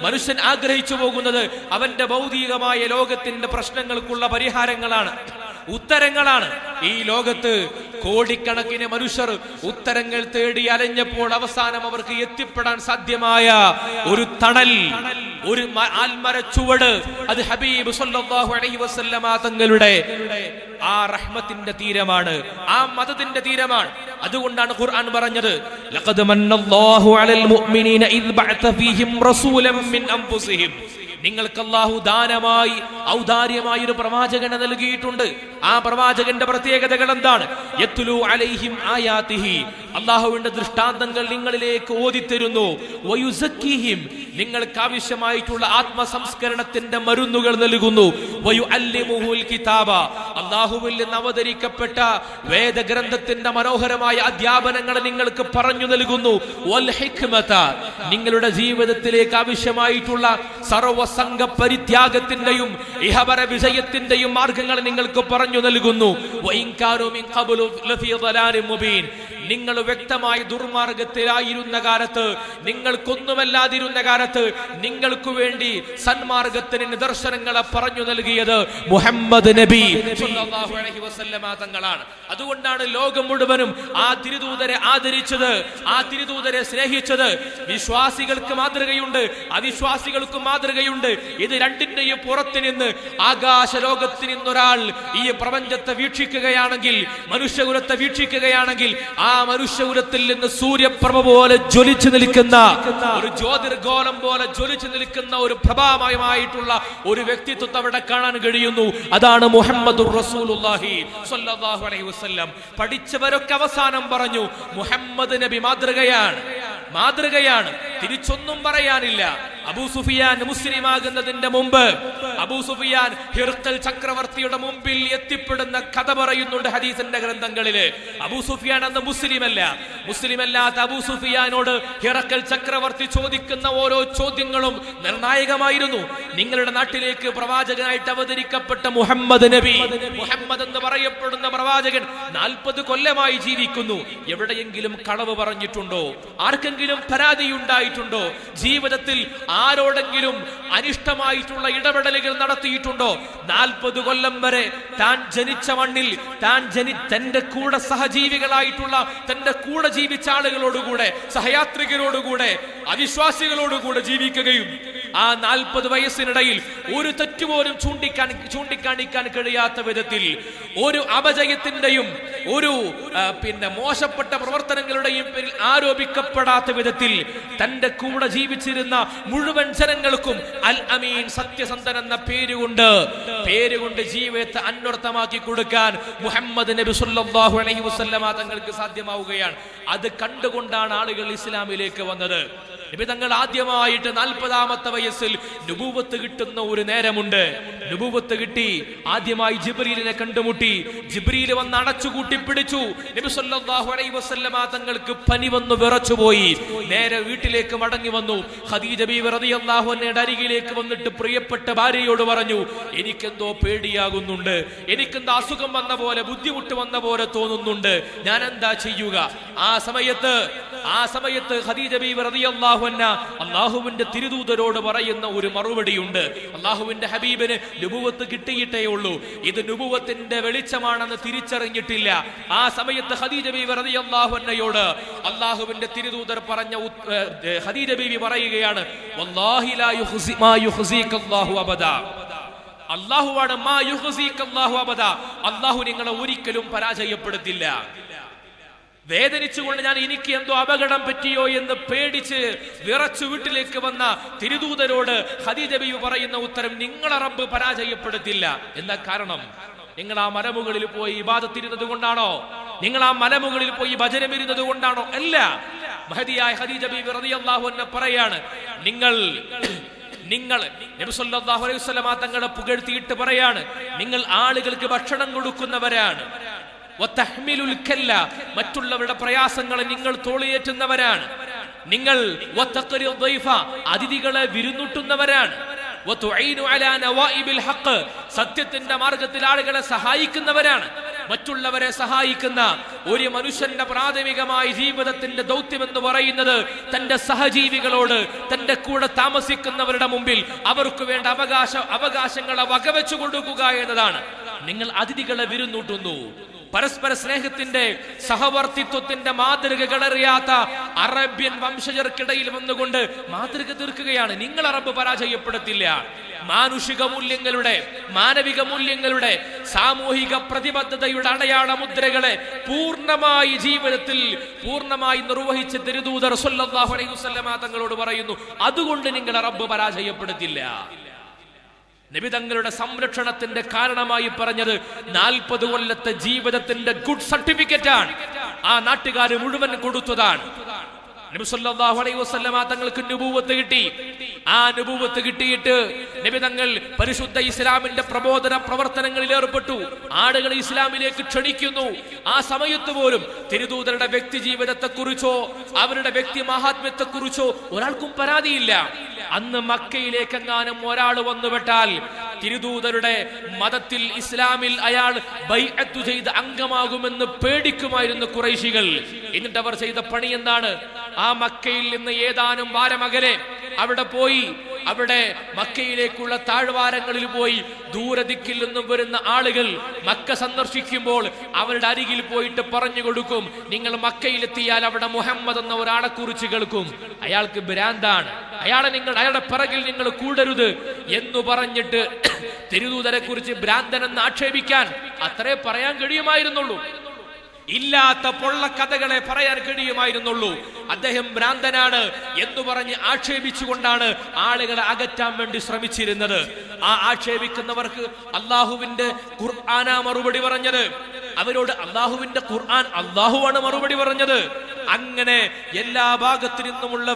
മനുഷ്യൻ ആഗ്രഹിച്ചു പോകുന്നത് അവന്റെ ഭൗതികമായ ലോകത്തിന്റെ പ്രശ്നങ്ങൾക്കുള്ള പരിഹാരങ്ങളാണ്. ഉത്തരങ്ങളാണ്. ഈ ലോകത്ത് കോടിക്കണക്കിന് മനുഷ്യർ ഉത്തരങ്ങൾ തേടി അലഞ്ഞപ്പോൾ അവസാനം അവർക്ക് എത്തിപ്പെടാൻ സാധ്യമായ ഒരു തണൽ, ഒരു ആൽമര ചുവട്, അത് ഹബീബ് സല്ലല്ലാഹു അലൈഹി വസല്ലമ തങ്ങളുടെ ആ റഹ്മത്തിന്റെ തീരമാണ്, ആ മദദിന്റെ തീരമാണ്. അതുകൊണ്ടാണ് ഖുർആൻ പറഞ്ഞത്, ലഖദ് മന്നല്ലാഹു അലൽ മുഅ്മിനീന ഇദ് ബഅത ഫീഹിം റസൂലൻ മിൻ അൻഫുസിഹിം. നിങ്ങൾക്ക് അല്ലാഹു ദാനമായി ഔദാര്യമായി ഒരു പ്രവാചകനെ നൽകിയിട്ടുണ്ട്. ആ പ്രവാചകന്റെ പ്രത്യേകതകൾ എന്താണ്? യത്ലു അലൈഹിം ആയാതിഹി, അല്ലാഹുവിന്റെ ദൃഷ്ടാന്തങ്ങൾ നിങ്ങളിലേക്ക് ഓതിത്തരുന്നു. വയുസക്കിഹിം, നിങ്ങൾക്ക് ആവശ്യമായിട്ടുള്ള ആത്മസംസ്കരണത്തിന്റെ മരുന്നുകൾ നൽകുന്നു. വയുഅല്ലിമുഹുൽ കിതാബ, അല്ലാഹുവിൽ നിന്ന് അവതരിക്കപ്പെട്ട വേദഗ്രന്ഥത്തിന്റെ മനോഹരമായ അധ്യാപനങ്ങൾ നിങ്ങൾക്ക് പറഞ്ഞു നൽകുന്നു. വൽ ഹിക്മത, നിങ്ങളുടെ ജീവിതത്തിലേക്ക് ആവശ്യമായിട്ടുള്ള സർവസംഘ പരിത്യാഗത്തിന്റെയും ഇഹപര വിജയത്തിന്റെയും മാർഗങ്ങൾ നിങ്ങൾക്ക് പറഞ്ഞു നൽകുന്നു. വഇൻ കാനൂ മിൻ ഖബ്ലു ലഫീ ളലാലിൻ മുബീൻ, നിങ്ങൾ വ്യക്തമായ ദുർമാർഗത്തിലായിരുന്ന കാലത്ത്, നിങ്ങൾക്കൊന്നുമല്ലാതിരുന്ന കാലത്ത് നിങ്ങൾക്ക് വേണ്ടി സന്മാർഗത്തിന് നിദർശനങ്ങളെ പറഞ്ഞു നൽകിയത് മുഹമ്മദ് നബി സല്ലല്ലാഹു അലൈഹി വസല്ലമ തങ്ങളാണ്. അതുകൊണ്ടാണ് ലോകം മുഴുവനും ആ തിരുദൂതരെ ആദരിച്ചത്, ആ തിരുദൂതരെ സ്നേഹിച്ചത്. വിശ്വാസികൾക്ക് മാതൃകയുണ്ട്, അവിശ്വാസികൾക്ക് മാതൃകയുണ്ട്. ഇത് രണ്ടിന്റെയും പുറത്ത് നിന്ന് ആകാശ ലോകത്തിൽ നിന്നൊരാൾ ഈ പ്രപഞ്ചത്തെ വീക്ഷിക്കുകയാണെങ്കിൽ, മനുഷ്യകുലത്തെ വീക്ഷിക്കുകയാണെങ്കിൽ, ആ മനുഷ്യകുലത്തിൽ നിന്ന് സൂര്യപ്രഭ പോലെ ജ്വലിച്ചു നിൽക്കുന്ന, ഒരു ജ്യോതിർഗോളം പോലെ ജ്വലിച്ചു നിൽക്കുന്ന ഒരു പ്രഭാമയമായിട്ടുള്ള ഒരു വ്യക്തിത്വത്തെ അവിടെ കാണാൻ കഴിയുന്നു. അതാണ് മുഹമ്മദുർ റസൂലുള്ളാഹി സ്വല്ലല്ലാഹു അലൈഹി വസല്ലം. പഠിച്ചവരൊക്കെ അവസാനം പറഞ്ഞു, മുഹമ്മദ് നബി മാതൃകയാണ്, മാതൃകയാണ്, തിരിച്ചൊന്നും പറയാനില്ല. അബൂ സുഫിയാൻ മുസ്ലിമാകുന്നതിന്റെ മുമ്പ് അബൂ സുഫിയാൻ ഹിർഖൽ ചക്രവർത്തിയുടെ മുമ്പിൽ എത്തിപ്പെടുന്ന കഥ പറയുന്നുണ്ട് ഹദീസിന്റെ ഗ്രന്ഥങ്ങളില്. അബൂ സുഫിയാൻ അന്ന് മുസ്ലിമല്ലാത്ത അബൂ സുഫിയാനോട് ഹിർഖൽ ചക്രവർത്തി ചോദിക്കുന്ന ഓരോ ചോദ്യങ്ങളും നിർണായകമായിരുന്നു. നിങ്ങളുടെ നാട്ടിലേക്ക് പ്രവാചകനായിട്ട് അവതരിക്കപ്പെട്ട മുഹമ്മദ് നബി, മുഹമ്മദ് എന്ന് പറയപ്പെടുന്ന പ്രവാചകൻ 40 കൊല്ലമായി ജീവിക്കുന്നു. എവിടെയെങ്കിലും കളവ് പറഞ്ഞിട്ടുണ്ടോ? ആർക്കെങ്കിലും പരാതിയുണ്ടായിട്ടുണ്ടോ? ജീവിതത്തിൽ ആരോടെങ്കിലും അനിഷ്ടമായിട്ടുള്ള ഇടപെടലുകൾ നടത്തിയിട്ടുണ്ടോ? 40 കൊല്ലം വരെ താൻ ജനിച്ച മണ്ണിൽ തന്റെ കൂടെ സഹജീവികളായിട്ടുള്ള, തന്റെ കൂടെ ജീവിച്ച ആളുകളോടുകൂടെ, സഹയാത്രികരോടുകൂടെ, അവിശ്വാസികളോടുകൂടെ ജീവിക്കുകയും ആ 40 വയസ്സിനിടയിൽ ഒരു തെറ്റുപോലും ചൂണ്ടിക്കാണിക്കാൻ കഴിയാത്ത വിധത്തിൽ, ഒരു അപജയത്തിന്റെയും ഒരു മോശപ്പെട്ട പ്രവർത്തനങ്ങളുടെയും പേരിൽ ആരോപിക്കപ്പെടാത്ത വിധത്തിൽ തന്റെ കൂടെ ജീവിച്ചിരുന്ന മുഴുവൻ ജനങ്ങൾക്കും അൽ അമീൻ, സത്യസന്ധൻ എന്ന പേരുകൊണ്ട് ജീവിതത്തെ അന്വർത്ഥമാക്കി കൊടുക്കാൻ മുഹമ്മദ് നബി സല്ലല്ലാഹു അലൈഹി വസല്ലമ തങ്ങൾക്ക് സാധ്യമാവുകയാണ്. അത് കണ്ടുകൊണ്ടാണ് ആളുകൾ ഇസ്ലാമിലേക്ക് വന്നത്. നബി തങ്ങൾ ആദ്യമായിട്ട് 40-ാമത്തെ വയസ്സിൽ നുബുവത്ത് കിട്ടുന്ന ഒരു നേരമുണ്ട്. നുബുവത്ത് കിട്ടി, ആദ്യമായി ജിബ്രീലിനെ കണ്ടുമുട്ടി. ജിബ്രീൽ വന്ന് അടച്ചുകൂട്ടി പിടിച്ചു. നബി സല്ലല്ലാഹു അലൈഹി വസല്ലമ തങ്ങൾക്ക് പനി വന്നു വിറച്ചുപോയി. നേരെ വീട്ടിലേക്ക് മടങ്ങി വന്നു. ഖദീജ ബീവി റളിയല്ലാഹു അൻഹയുടെ അരികിലേക്ക് വന്നിട്ട് പ്രിയപ്പെട്ട ഭാര്യയോട് പറഞ്ഞു, എനിക്കെന്തോ പേടിയാകുന്നുണ്ട്, എനിക്കെന്തോ അസുഖം വന്ന പോലെ, ബുദ്ധിമുട്ട് വന്ന പോലെ തോന്നുന്നുണ്ട്, ഞാൻ എന്താ ചെയ്യുക? ആ സമയത്ത് ഖദീജ ബീവി റളിയല്ലാഹു അൻഹ അല്ലാഹുവിന്റെ തിരുദൂതരോട് പറയുന്ന ഒരു മറുപടിയുണ്ട്. അല്ലാഹുവിന്റെ ഹബീബിന് നുബുവത്ത് കിട്ടിയിട്ടേ ഉള്ളൂ, ഇത് നുബുവത്തിന്റെ വെളിച്ചമാണെന്ന് തിരിച്ചറിഞ്ഞിട്ടില്ല. ആ സമയത്ത് ഖദീജ ബീവി റളിയല്ലാഹു അൻഹയോട് അല്ലാഹുവിന്റെ തിരുദൂതർ പറഞ്ഞ ഖദീജ ബീവി പറയുകയാണ്, വല്ലാഹി ലാ യുഖ്സികല്ലാഹു അബദാ, അല്ലാഹുവാണ് മാ യുഖ്സികല്ലാഹു അബദാ, അല്ലാഹു നിങ്ങളെ ഒരിക്കലും പരാജയപ്പെടുത്തില്ല. വേദനിച്ചുകൊണ്ട് ഞാൻ എനിക്ക് എന്തോ അപകടം പറ്റിയോ എന്ന് പേടിച്ച് വിറച്ചു വീട്ടിലേക്ക് വന്ന തിരുദൂതരോട് ഖദീജ ബീവി പറയുന്ന ഉത്തരം, നിങ്ങളെ റബ്ബ് പരാജയപ്പെടുത്തില്ല. എന്താ കാരണം? നിങ്ങൾ ആ മലമുകളിൽ പോയി ഇബാദത്തിരുന്നത് കൊണ്ടാണോ? നിങ്ങൾ ആ മലമുകളിൽ പോയി ഭജനമിരുന്നത് കൊണ്ടാണോ? അല്ല. മഹദിയായ ഖദീജ ബീവി റളിയല്ലാഹു അൻഹ പറയാണ്, നിങ്ങൾ നബി സല്ലല്ലാഹു അലൈഹി വസല്ലമ തങ്ങളെ പുകഴ്ത്തിയിട്ട് പറയാണ്, നിങ്ങൾ ആളുകൾക്ക് ഭക്ഷണം കൊടുക്കുന്നവരാണ്, മറ്റുള്ളവരുടെ പ്രയാസങ്ങളെ നിങ്ങൾ തോളിയേറ്റുന്നവരാണ്, നിങ്ങൾ അതിഥികളെ വിരുന്നൂട്ടുന്നവരാണ്, സത്യത്തിന്റെ മാർഗത്തിൽ ആളുകളെ സഹായിക്കുന്നവരാണ്. മറ്റുള്ളവരെ സഹായിക്കുന്ന ഒരു മനുഷ്യന്റെ പ്രാഥമികമായ ജീവിതത്തിന്റെ ദൗത്യം എന്ന് പറയുന്നത് തന്റെ സഹജീവികളോട്, തന്റെ കൂടെ താമസിക്കുന്നവരുടെ മുമ്പിൽ അവർക്ക് വേണ്ട അവകാശങ്ങളെ വകവെച്ചു കൊടുക്കുക എന്നതാണ്. നിങ്ങൾ അതിഥികളെ വിരുന്നൂട്ടുന്നു. പരസ്പര സ്നേഹത്തിന്റെ സഹവർത്തിത്വത്തിന്റെ മാതൃകകളറിയാത്ത അറബ്യൻ വംശജർക്കിടയിൽ വന്നുകൊണ്ട് മാതൃക തീർക്കുകയാണ്. നിങ്ങൾ അറബ് പരാജയപ്പെടുത്തില്ല. മാനുഷിക മൂല്യങ്ങളുടെ, മാനവിക മൂല്യങ്ങളുടെ, സാമൂഹിക പ്രതിബദ്ധതയുടെ അടയാള മുദ്രകളെ പൂർണ്ണമായി ജീവിതത്തിൽ പൂർണ്ണമായി നിർവഹിച്ച് തിരുദൂതർ സ്വല്ലല്ലാഹു അലൈഹി വസല്ലമ തങ്ങളോട് പറയുന്നു, അതുകൊണ്ട് നിങ്ങൾ അറബ് പരാജയപ്പെടുത്തില്ല. നബി തങ്ങളുടെ സംരക്ഷണത്തിന്റെ കാരണമായി പറഞ്ഞത് 40 കൊല്ലത്തെ ജീവിതത്തിന്റെ ഗുഡ് സർട്ടിഫിക്കറ്റ് ആണ്. ആ നാട്ടുകാർ മുഴുവൻ കൊടുത്തതാണ്. നബി സല്ലല്ലാഹു അലൈഹി വസല്ലമ തങ്ങൾക്ക് നുബുവത്ത് കിട്ടി. ആ നുബുവത്ത് കിട്ടിയിട്ട് നബി തങ്ങൾ പരിശുദ്ധ ഇസ്ലാമിന്റെ പ്രബോധന പ്രവർത്തനങ്ങളിൽ ഏർപ്പെട്ടു. ആളുകളെ ഇസ്ലാമിലേക്ക് ക്ഷണിക്കുന്നു. ആ സമയത്ത് പോലും തിരുദൂതരുടെ വ്യക്തി ജീവിതത്തെക്കുറിച്ചോ അവരുടെ വ്യക്തി മഹാത്മ്യത്തെക്കുറിച്ചോ ഒരാൾക്കും പരാതിയില്ല. അന്ന് മക്കയിലേക്ക് എങ്ങാനും ഒരാൾ വന്നുപെട്ടാൽ തിരുദൂതരുടെ മതത്തിൽ, ഇസ്ലാമിൽ അയാൾ ബൈഅത്ത് ചെയ്ത് അംഗമാകുമെന്ന് പേടിക്കുമായിരുന്നു ഖുറൈശികൾ. എന്നിട്ട് അവർ ചെയ്ത പണി എന്താണ്? ആ മക്കയിൽ നിന്ന് ഏതാനും വാരമകലെ അവിടെ പോയി, അവിടെ മക്കയിലേക്കുള്ള താഴ്വാരങ്ങളിൽ പോയി ദൂരദിക്കിൽ നിന്നും വരുന്ന ആളുകൾ മക്ക സന്ദർശിക്കുമ്പോൾ അവരുടെ അരികിൽ പോയിട്ട് പറഞ്ഞു കൊടുക്കും, നിങ്ങൾ മക്കയിലെത്തിയാൽ അവിടെ മുഹമ്മദ് എന്ന ഒരാളെ കുറിച്ച് കേൾക്കും, അയാൾക്ക് ഭ്രാന്താണ്, അയാളുടെ പിറകിൽ നിങ്ങൾ കൂടരുത് എന്ന് പറഞ്ഞിട്ട് തിരുദൂതരെ കുറിച്ച് ഭ്രാന്തനെന്ന് ആക്ഷേപിക്കാൻ അത്രേ പറയാൻ കഴിയുമായിരുന്നുള്ളൂ. ഇല്ലാത്ത പൊള്ളക്കഥകളെ പറയാൻ കഴിയുമായിരുന്നുള്ളൂ. അദ്ദേഹം ഭ്രാന്തനാണ് എന്ന് പറഞ്ഞ് ആക്ഷേപിച്ചുകൊണ്ടാണ് ആളുകളെ അകറ്റാൻ വേണ്ടി ശ്രമിച്ചിരുന്നത്. ആ ആക്ഷേപിക്കുന്നവർക്ക് അള്ളാഹുവിന്റെ ഖുർആനാ മറുപടി പറഞ്ഞത്. അവരോട് അള്ളാഹുവിന്റെ ഖുർആൻ അള്ളാഹുവാണ് മറുപടി പറഞ്ഞത്. അങ്ങനെ എല്ലാ ഭാഗത്തു നിന്നുമുള്ള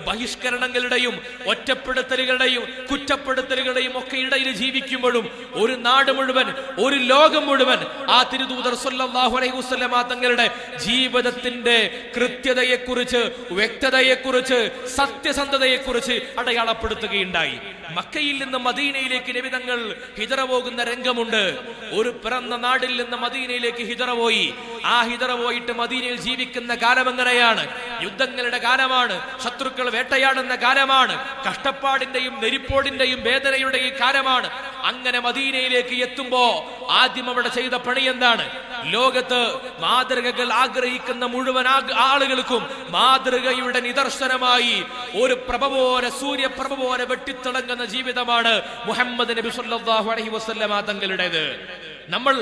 ബഹിഷ്കരണങ്ങളുടെയും ഒറ്റപ്പെടുത്തലുകളുടെയും കുറ്റപ്പെടുത്തലുകളുടെയും ഒക്കെ ഇടയിൽ ജീവിക്കുമ്പോഴും ഒരു നാട് മുഴുവൻ, ഒരു ലോകം മുഴുവൻ ആ തിരുദൂതർ സ്വല്ലല്ലാഹു അലൈഹി വസല്ലമ തങ്ങളുടെ ജീവിതത്തിന്റെ കൃത്യതയെക്കുറിച്ച്, വ്യക്തതയെക്കുറിച്ച്, സത്യസന്ധതയെക്കുറിച്ച് അടയാളപ്പെടുത്തുകയുണ്ടായി. മക്കയിൽ നിന്ന് മദീനയിലേക്ക് നബി തങ്ങൾ ഹിജറ പോകുന്ന രംഗമുണ്ട്. ഒരു പിറന്ന നാടിൽ നിന്ന് മദീനയിലേക്ക് ഹിജറ പോയി. ആ ഹിജറ പോയിട്ട് മദീനയിൽ ജീവിക്കുന്ന കാലം എങ്ങനെയാണ്? യുദ്ധങ്ങളുടെ കാലമാണ്, ശത്രുക്കൾ വേട്ടയാടുന്ന കാലമാണ്, കഷ്ടപ്പാടിന്റെയും നെരിപ്പോടിന്റെയും വേദനയുടെയും കാലമാണ്. അങ്ങനെ മദീനയിലേക്ക് എത്തുമ്പോ ആദ്യം അവിടെ ചെയ്ത പണി എന്താണ്? ലോകത്ത് മാതൃകകൾ ആഗ്രഹിക്കുന്ന മുഴുവൻ ആളുകൾക്കും മാതൃകയുടെ നിദർശനമായി ഒരു പ്രഭ പോലെ, സൂര്യപ്രഭ പോലെ വെട്ടിത്തിളങ്ങുന്ന ജീവിതമാണ് മുഹമ്മദ് നബി സല്ലല്ലാഹു അലൈഹി വസല്ലമ തങ്ങളുടേത്. നമ്മൾ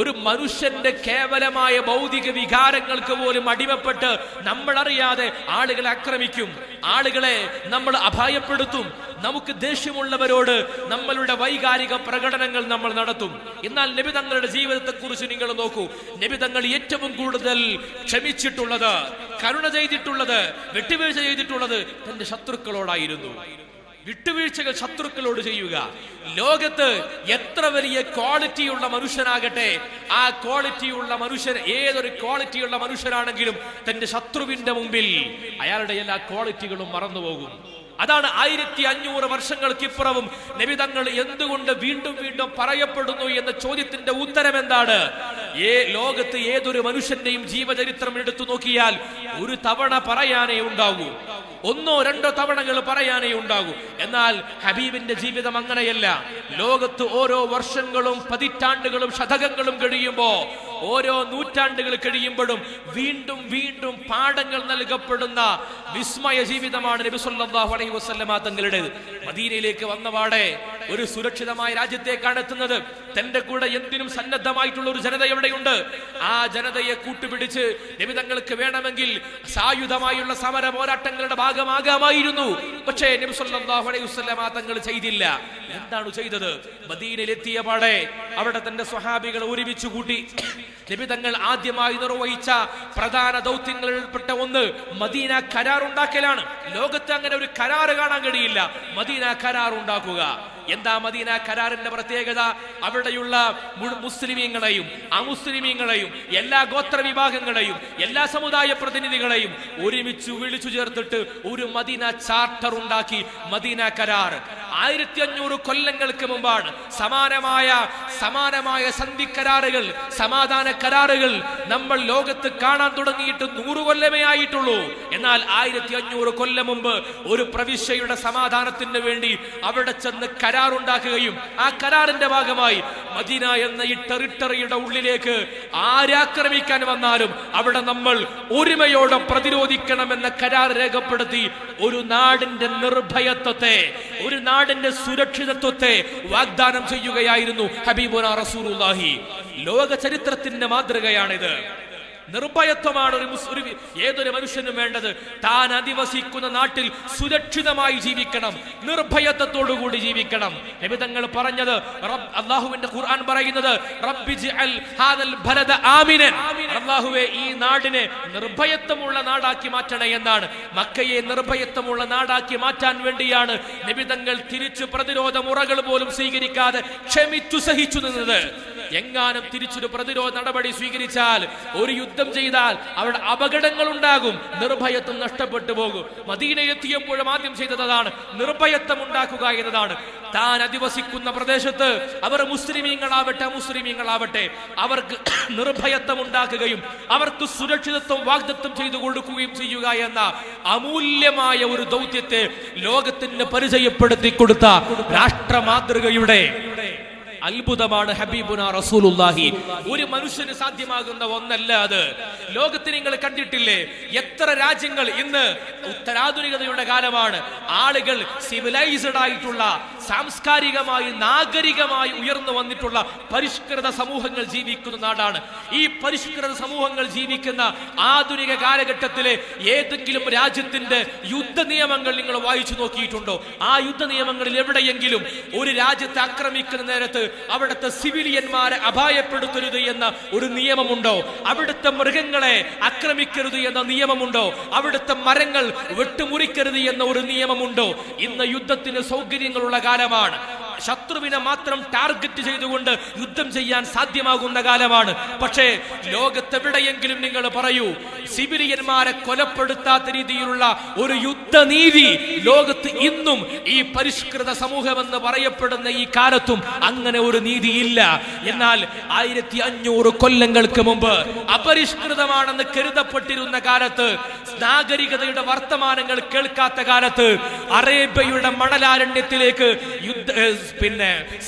ഒരു മനുഷ്യന്റെ കേവലമായ ഭൗതിക വികാരങ്ങൾക്ക് പോലും അടിമപ്പെട്ട് നമ്മൾ അറിയാതെ ആളുകളെ ആക്രമിക്കും, ആളുകളെ നമ്മൾ അപായപ്പെടുത്തും. നമുക്ക് ദേഷ്യമുള്ളവരോട് നമ്മളുടെ വൈകാരിക പ്രകടനങ്ങൾ നമ്മൾ നടത്തും. എന്നാൽ നബി തങ്ങളുടെ ജീവിതത്തെ കുറിച്ച് നിങ്ങൾ നോക്കൂ. നബി തങ്ങൾ ഏറ്റവും കൂടുതൽ ക്ഷമിച്ചിട്ടുള്ളത്, കരുണ ചെയ്തിട്ടുള്ളത്, വിട്ടുവീഴ്ച ചെയ്തിട്ടുള്ളത് തന്റെ ശത്രുക്കളോടായിരുന്നു. വിട്ടുവീഴ്ചകൾ ശത്രുക്കളോട് ചെയ്യുക. ലോകത്ത് എത്ര വലിയ ക്വാളിറ്റിയുള്ള മനുഷ്യനാകട്ടെ, ആ ക്വാളിറ്റിയുള്ള മനുഷ്യൻ, ഏതൊരു ക്വാളിറ്റിയുള്ള മനുഷ്യനാണെങ്കിലും തന്റെ ശത്രുവിന്റെ മുമ്പിൽ അയാളുടെ എല്ലാ ക്വാളിറ്റികളും മറന്നുപോകും. അതാണ് 1500 വർഷങ്ങൾക്കിപ്പുറവും നബി തങ്ങൾ എന്തുകൊണ്ട് വീണ്ടും വീണ്ടും പറയപ്പെടുന്നു എന്ന ചോദ്യത്തിന്റെ ഉത്തരം എന്താണ്? ലോകത്ത് ഏതൊരു മനുഷ്യന്റെയും ജീവചരിത്രം എടുത്തു നോക്കിയാൽ ഒരു തവണ പറയാനേ ഉണ്ടാകൂ, 1-2 തവണകൾ പറയാനേ ഉണ്ടാകൂ. എന്നാൽ ഹബീബിന്റെ ജീവിതം അങ്ങനെയല്ല. ലോകത്ത് ഓരോ വർഷങ്ങളും പതിറ്റാണ്ടുകളും ശതകങ്ങളും കഴിയുമ്പോ, ഓരോ നൂറ്റാണ്ടുകൾ കഴിയുമ്പോഴും വീണ്ടും വീണ്ടും പാഠങ്ങൾ നൽകപ്പെടുന്ന വിസ്മയ ജീവിതമാണ് നബി സല്ലല്ലാഹു അലൈഹി വസല്ലമ തങ്ങളുടേത്. മദീനയിലേക്ക് വന്നപാടെ ഒരു സുരക്ഷിതമായ രാജ്യത്തേക്കാണ് എത്തുന്നത്. തന്റെ കൂടെ എന്തിനും സന്നദ്ധമായിട്ടുള്ള ഒരു ജനത എവിടെയുണ്ട്. ആ ജനതയെ കൂട്ടുപിടിച്ച് നബി തങ്ങൾക്ക് വേണമെങ്കിൽ സായുധമായുള്ള സമര പോരാട്ടങ്ങളുടെ ഭാഗമാകാമായിരുന്നു. പക്ഷേ നബി സല്ലല്ലാഹു അലൈഹി വസല്ലമ തങ്ങൾ ചെയ്തില്ല. എന്താണ് ചെയ്തത്? മദീനയിലെത്തിയ പാടെ അവിടെ തന്റെ സ്വഹാബികളെ ഒരുമിച്ച് കൂട്ടി നബി തങ്ങൾ ആദ്യമായി നിർവഹിച്ച പ്രധാന ദൗത്യങ്ങളിൽപ്പെട്ട ഒന്ന് മദീന കരാർ ഉണ്ടാക്കലാണ്. ലോകത്ത് അങ്ങനെ ഒരു കരാർ കാണാൻ കഴിയില്ല. മദീന കരാർ ഉണ്ടാക്കുക. എന്താ മദീന കരാറിന്റെ പ്രത്യേകത? അവിടെയുള്ള മുസ്ലിമീങ്ങളെയും അമുസ്ലിമീങ്ങളെയും എല്ലാ ഗോത്ര വിഭാഗങ്ങളെയും എല്ലാ സമുദായ പ്രതിനിധികളെയും ഒരുമിച്ച് വിളിച്ചു ചേർത്തിട്ട് ഒരു മദീന ചാർട്ടർ ഉണ്ടാക്കി, മദീന കരാർ. 1500 കൊല്ലങ്ങൾക്ക് മുമ്പാണ്. സമാനമായ സന്ധി കരാറുകൾ, സമാധാന കരാറുകൾ നമ്മൾ ലോകത്ത് കാണാൻ തുടങ്ങിയിട്ട് 100 കൊല്ലമേ ആയിട്ടുള്ളൂ. എന്നാൽ 1500 കൊല്ലം മുമ്പ് ഒരു പ്രവിശ്യയുടെ സമാധാനത്തിന് വേണ്ടി അവിടെ ചെന്ന് കരാറുണ്ടാക്കുകയും ആ കരാറിന്റെ ഭാഗമായി മദീന എന്ന ഈ ടെറിട്ടറിയുടെ ഉള്ളിലേക്ക് ആരാക്രമിക്കാൻ വന്നാലും അവിടെ നമ്മൾ ഒരുമയോടെ പ്രതിരോധിക്കണമെന്ന കരാർ രേഖപ്പെടുത്തി ഒരു നാടിന്റെ നിർഭയത്വത്തെ, ഒരു നാടിന്റെ സുരക്ഷിതത്വത്തെ വാഗ്ദാനം ചെയ്യുകയായിരുന്നു ഹബീബുനാ റസൂലുള്ളാഹി. ലോക ചരിത്രത്തിന്റെ മാതൃകയാണിത്. നിർഭയത്വമാണ് ഏതൊരു മനുഷ്യനും വേണ്ടത്. താൻ അധിവസിക്കുന്ന നാട്ടിൽ സുരക്ഷിതമായി ജീവിക്കണം, നിർഭയത്വത്തോടുകൂടി ജീവിക്കണം. നബി തങ്ങൾ പറഞ്ഞത്, അല്ലാഹുവിന്റെ ഖുർആൻ പറയുന്നത്, റബ്ബിജ്അൽ ഹാദൽ ബലദ ആമിനൻ, അല്ലാഹുവേ ഈ നാടിനെ നിർഭയത്വമുള്ള നാടാക്കി മാറ്റണേ എന്നാണ്. മക്കയെ നിർഭയത്വമുള്ള നാടാക്കി മാറ്റാൻ വേണ്ടിയാണ് നബി തങ്ങൾ തിരിച്ചു പ്രതിരോധ മുറകൾ പോലും സ്വീകരിക്കാതെ ക്ഷമിച്ചു സഹിച്ചു നിന്നത്. എങ്ങാനും തിരിച്ചൊരു പ്രതിരോധ നടപടി സ്വീകരിച്ചാൽ, ഒരു യുദ്ധം ചെയ്താൽ അവിടെ അപകടങ്ങൾ ഉണ്ടാകും, നിർഭയത്വം നഷ്ടപ്പെട്ടു പോകും. മദീനയെത്തിയപ്പോഴും ആദ്യം ചെയ്തതാണ് നിർഭയത്വം ഉണ്ടാക്കുക എന്നതാണ്. താൻ അധിവസിക്കുന്ന പ്രദേശത്ത് അവർ മുസ്ലിമീങ്ങളാവട്ടെ അവർക്ക് നിർഭയത്വം ഉണ്ടാക്കുകയും അവർക്ക് സുരക്ഷിതത്വം വാഗ്ദത്തം ചെയ്തു കൊടുക്കുകയും ചെയ്യുക എന്ന അമൂല്യമായ ഒരു ദൗത്യത്തെ ലോകത്തിന് പരിചയപ്പെടുത്തി കൊടുത്ത രാഷ്ട്ര മാതൃകയുടെ അത്ഭുതമാണ് ഹബീബുനാ റസൂലുള്ളാഹി. ഒരു മനുഷ്യന് സാധ്യമാകുന്ന ഒന്നല്ല അത്. ലോകത്തിൽ നിങ്ങൾ കണ്ടിട്ടില്ലേ എത്ര രാജ്യങ്ങൾ ഇന്ന് ഉത്തരാധുനികതയുടെ കാലമാണ്, ആളുകൾ സിവിലൈസ്ഡ് ആയിട്ടുള്ള, സാംസ്കാരികമായി നാഗരികമായി ഉയർന്നു വന്നിട്ടുള്ള പരിഷ്കൃത സമൂഹങ്ങൾ ജീവിക്കുന്ന നാടാണ്. ഈ പരിഷ്കൃത സമൂഹങ്ങൾ ജീവിക്കുന്ന ആധുനിക കാലഘട്ടത്തിലെ ഏതെങ്കിലും രാജ്യത്തിന്റെ യുദ്ധ നിയമങ്ങൾ നിങ്ങൾ വായിച്ചു നോക്കിയിട്ടുണ്ടോ? ആ യുദ്ധ നിയമങ്ങളിൽ എവിടെയെങ്കിലും ഒരു രാജ്യത്തെ ആക്രമിക്കുന്ന നേരത്ത് അവിടുത്തെ സിവിലിയന്മാരെ അപായപ്പെടുത്തരുത് എന്ന ഒരു നിയമമുണ്ടോ? അവിടുത്തെ മൃഗങ്ങളെ ആക്രമിക്കരുത് എന്ന നിയമമുണ്ടോ? അവിടുത്തെ മരങ്ങൾ വെട്ടുമുറിക്കരുത് എന്ന ഒരു നിയമമുണ്ടോ? ഇന്ന് യുദ്ധത്തിന് സൗകര്യങ്ങളുള്ള കാലമാണ്. ശത്രുവിനെ മാത്രം ടാർഗറ്റ് ചെയ്തുകൊണ്ട് യുദ്ധം ചെയ്യാൻ സാധ്യമാകുന്ന കാലമാണ്. പക്ഷേ ലോകത്തെവിടെയെങ്കിലും നിങ്ങൾ പറയൂ, സിവിലിയന്മാരെ കൊലപ്പെടുത്താത്ത രീതിയിലുള്ള ഒരു യുദ്ധനീതി ലോകത്ത് ഇന്നും ഈ പരിഷ്കൃത സമൂഹമെന്ന് പറയപ്പെടുന്ന ഈ കാലത്തും അങ്ങനെ ഒരു നീതിയില്ല. എന്നാൽ 1500 കൊല്ലങ്ങൾക്ക് മുമ്പ് അപരിഷ്കൃതമാണെന്ന് കരുതപ്പെട്ടിരുന്ന കാലത്ത്, നാഗരികതയുടെ വർത്തമാനങ്ങൾ കേൾക്കാത്ത കാലത്ത്, അറേബ്യയുടെ മണലാരണ്യത്തിലേക്ക്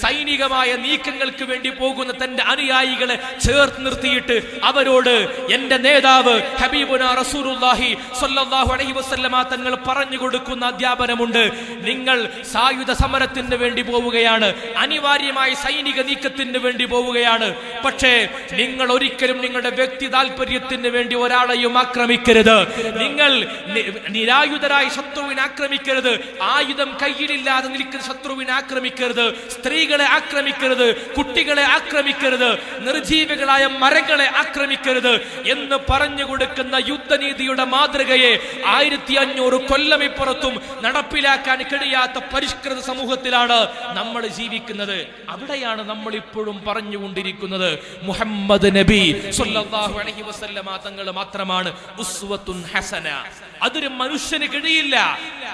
സൈനികമായ നീക്കങ്ങൾക്ക് വേണ്ടി പോകുന്ന തന്റെ അനുയായികളെ ചേർത്ത് നിർത്തിയിട്ട് അവരോട് എന്റെ നേതാവ് ഹബീബുനാ റസൂലുള്ളാഹി സ്വല്ലല്ലാഹു അലൈഹി വസല്ലമ തങ്ങൾ പറഞ്ഞു കൊടുക്കുന്ന അധ്യാപനമുണ്ട്. നിങ്ങൾ സായുധ സമരത്തിന് വേണ്ടി പോവുകയാണ്, അനിവാര്യമായ സൈനിക നീക്കത്തിന് വേണ്ടി പോവുകയാണ്. പക്ഷേ നിങ്ങൾ ഒരിക്കലും നിങ്ങളുടെ വ്യക്തി താല്പര്യത്തിന് വേണ്ടി ഒരാളെയും ആക്രമിക്കരുത്. നിങ്ങൾ നിരായുധരായ ശത്രുവിനെ ആക്രമിക്കരുത്. ആയുധം കയ്യിലില്ലാതെ നിൽക്കുന്ന ശത്രുവിനെ ആക്രമിക്കരുത്. സ്ത്രീകളെ ആക്രമിക്കരുത്, കുട്ടികളെ ആക്രമിക്കരുത്, നിർജീവികളായ മരങ്ങളെ ആക്രമിക്കരുത് എന്ന് പറഞ്ഞു കൊടുക്കുന്ന യുദ്ധനീതിയുടെ മാതൃകയെ 1500 കൊല്ലമിപ്പുറത്തും നടപ്പിലാക്കാൻ കഴിയാത്ത പരിഷ്കൃത സമൂഹത്തിലാണ് നമ്മൾ ജീവിക്കുന്നത്. അവിടെയാണ് നമ്മൾ ഇപ്പോഴും പറഞ്ഞുകൊണ്ടിരിക്കുന്നത് മുഹമ്മദ് നബി സ്വല്ലല്ലാഹു അലൈഹി വസല്ലമ തങ്ങൾ മാത്രമാണ് ഉസ്വത്തുൻ ഹസന. അതൊരു മനുഷ്യന് കഴിയില്ല.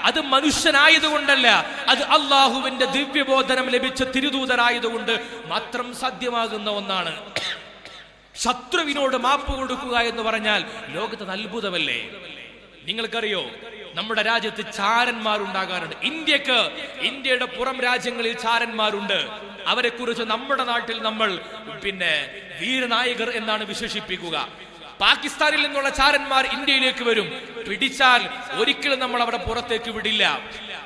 അത് മനുഷ്യനായതുകൊണ്ടല്ല, അത് അള്ളാഹുവിന്റെ ദിവ്യബോധനം ലഭിച്ച തിരുദൂതരായതുകൊണ്ട് മാത്രം സാധ്യമാകുന്ന ഒന്നാണ്. ശത്രുവിനോട് മാപ്പ് കൊടുക്കുക എന്ന് പറഞ്ഞാൽ ലോകത്ത് അത്ഭുതമല്ലേ? നിങ്ങൾക്കറിയോ, നമ്മുടെ രാജ്യത്ത് ചാരന്മാരുണ്ടാകാറുണ്ട്. ഇന്ത്യയുടെ പുറം രാജ്യങ്ങളിൽ ചാരന്മാരുണ്ട്. അവരെ കുറിച്ച് നമ്മുടെ നാട്ടിൽ നമ്മൾ വീരനായകർ എന്നാണ് വിശേഷിപ്പിക്കുക. പാകിസ്ഥാനിൽ നിന്നുള്ള ചാരന്മാർ ഇന്ത്യയിലേക്ക് വരും, പിടിച്ചാൽ ഒരിക്കലും നമ്മൾ അവിടെ പുറത്തേക്ക് വിടില്ല,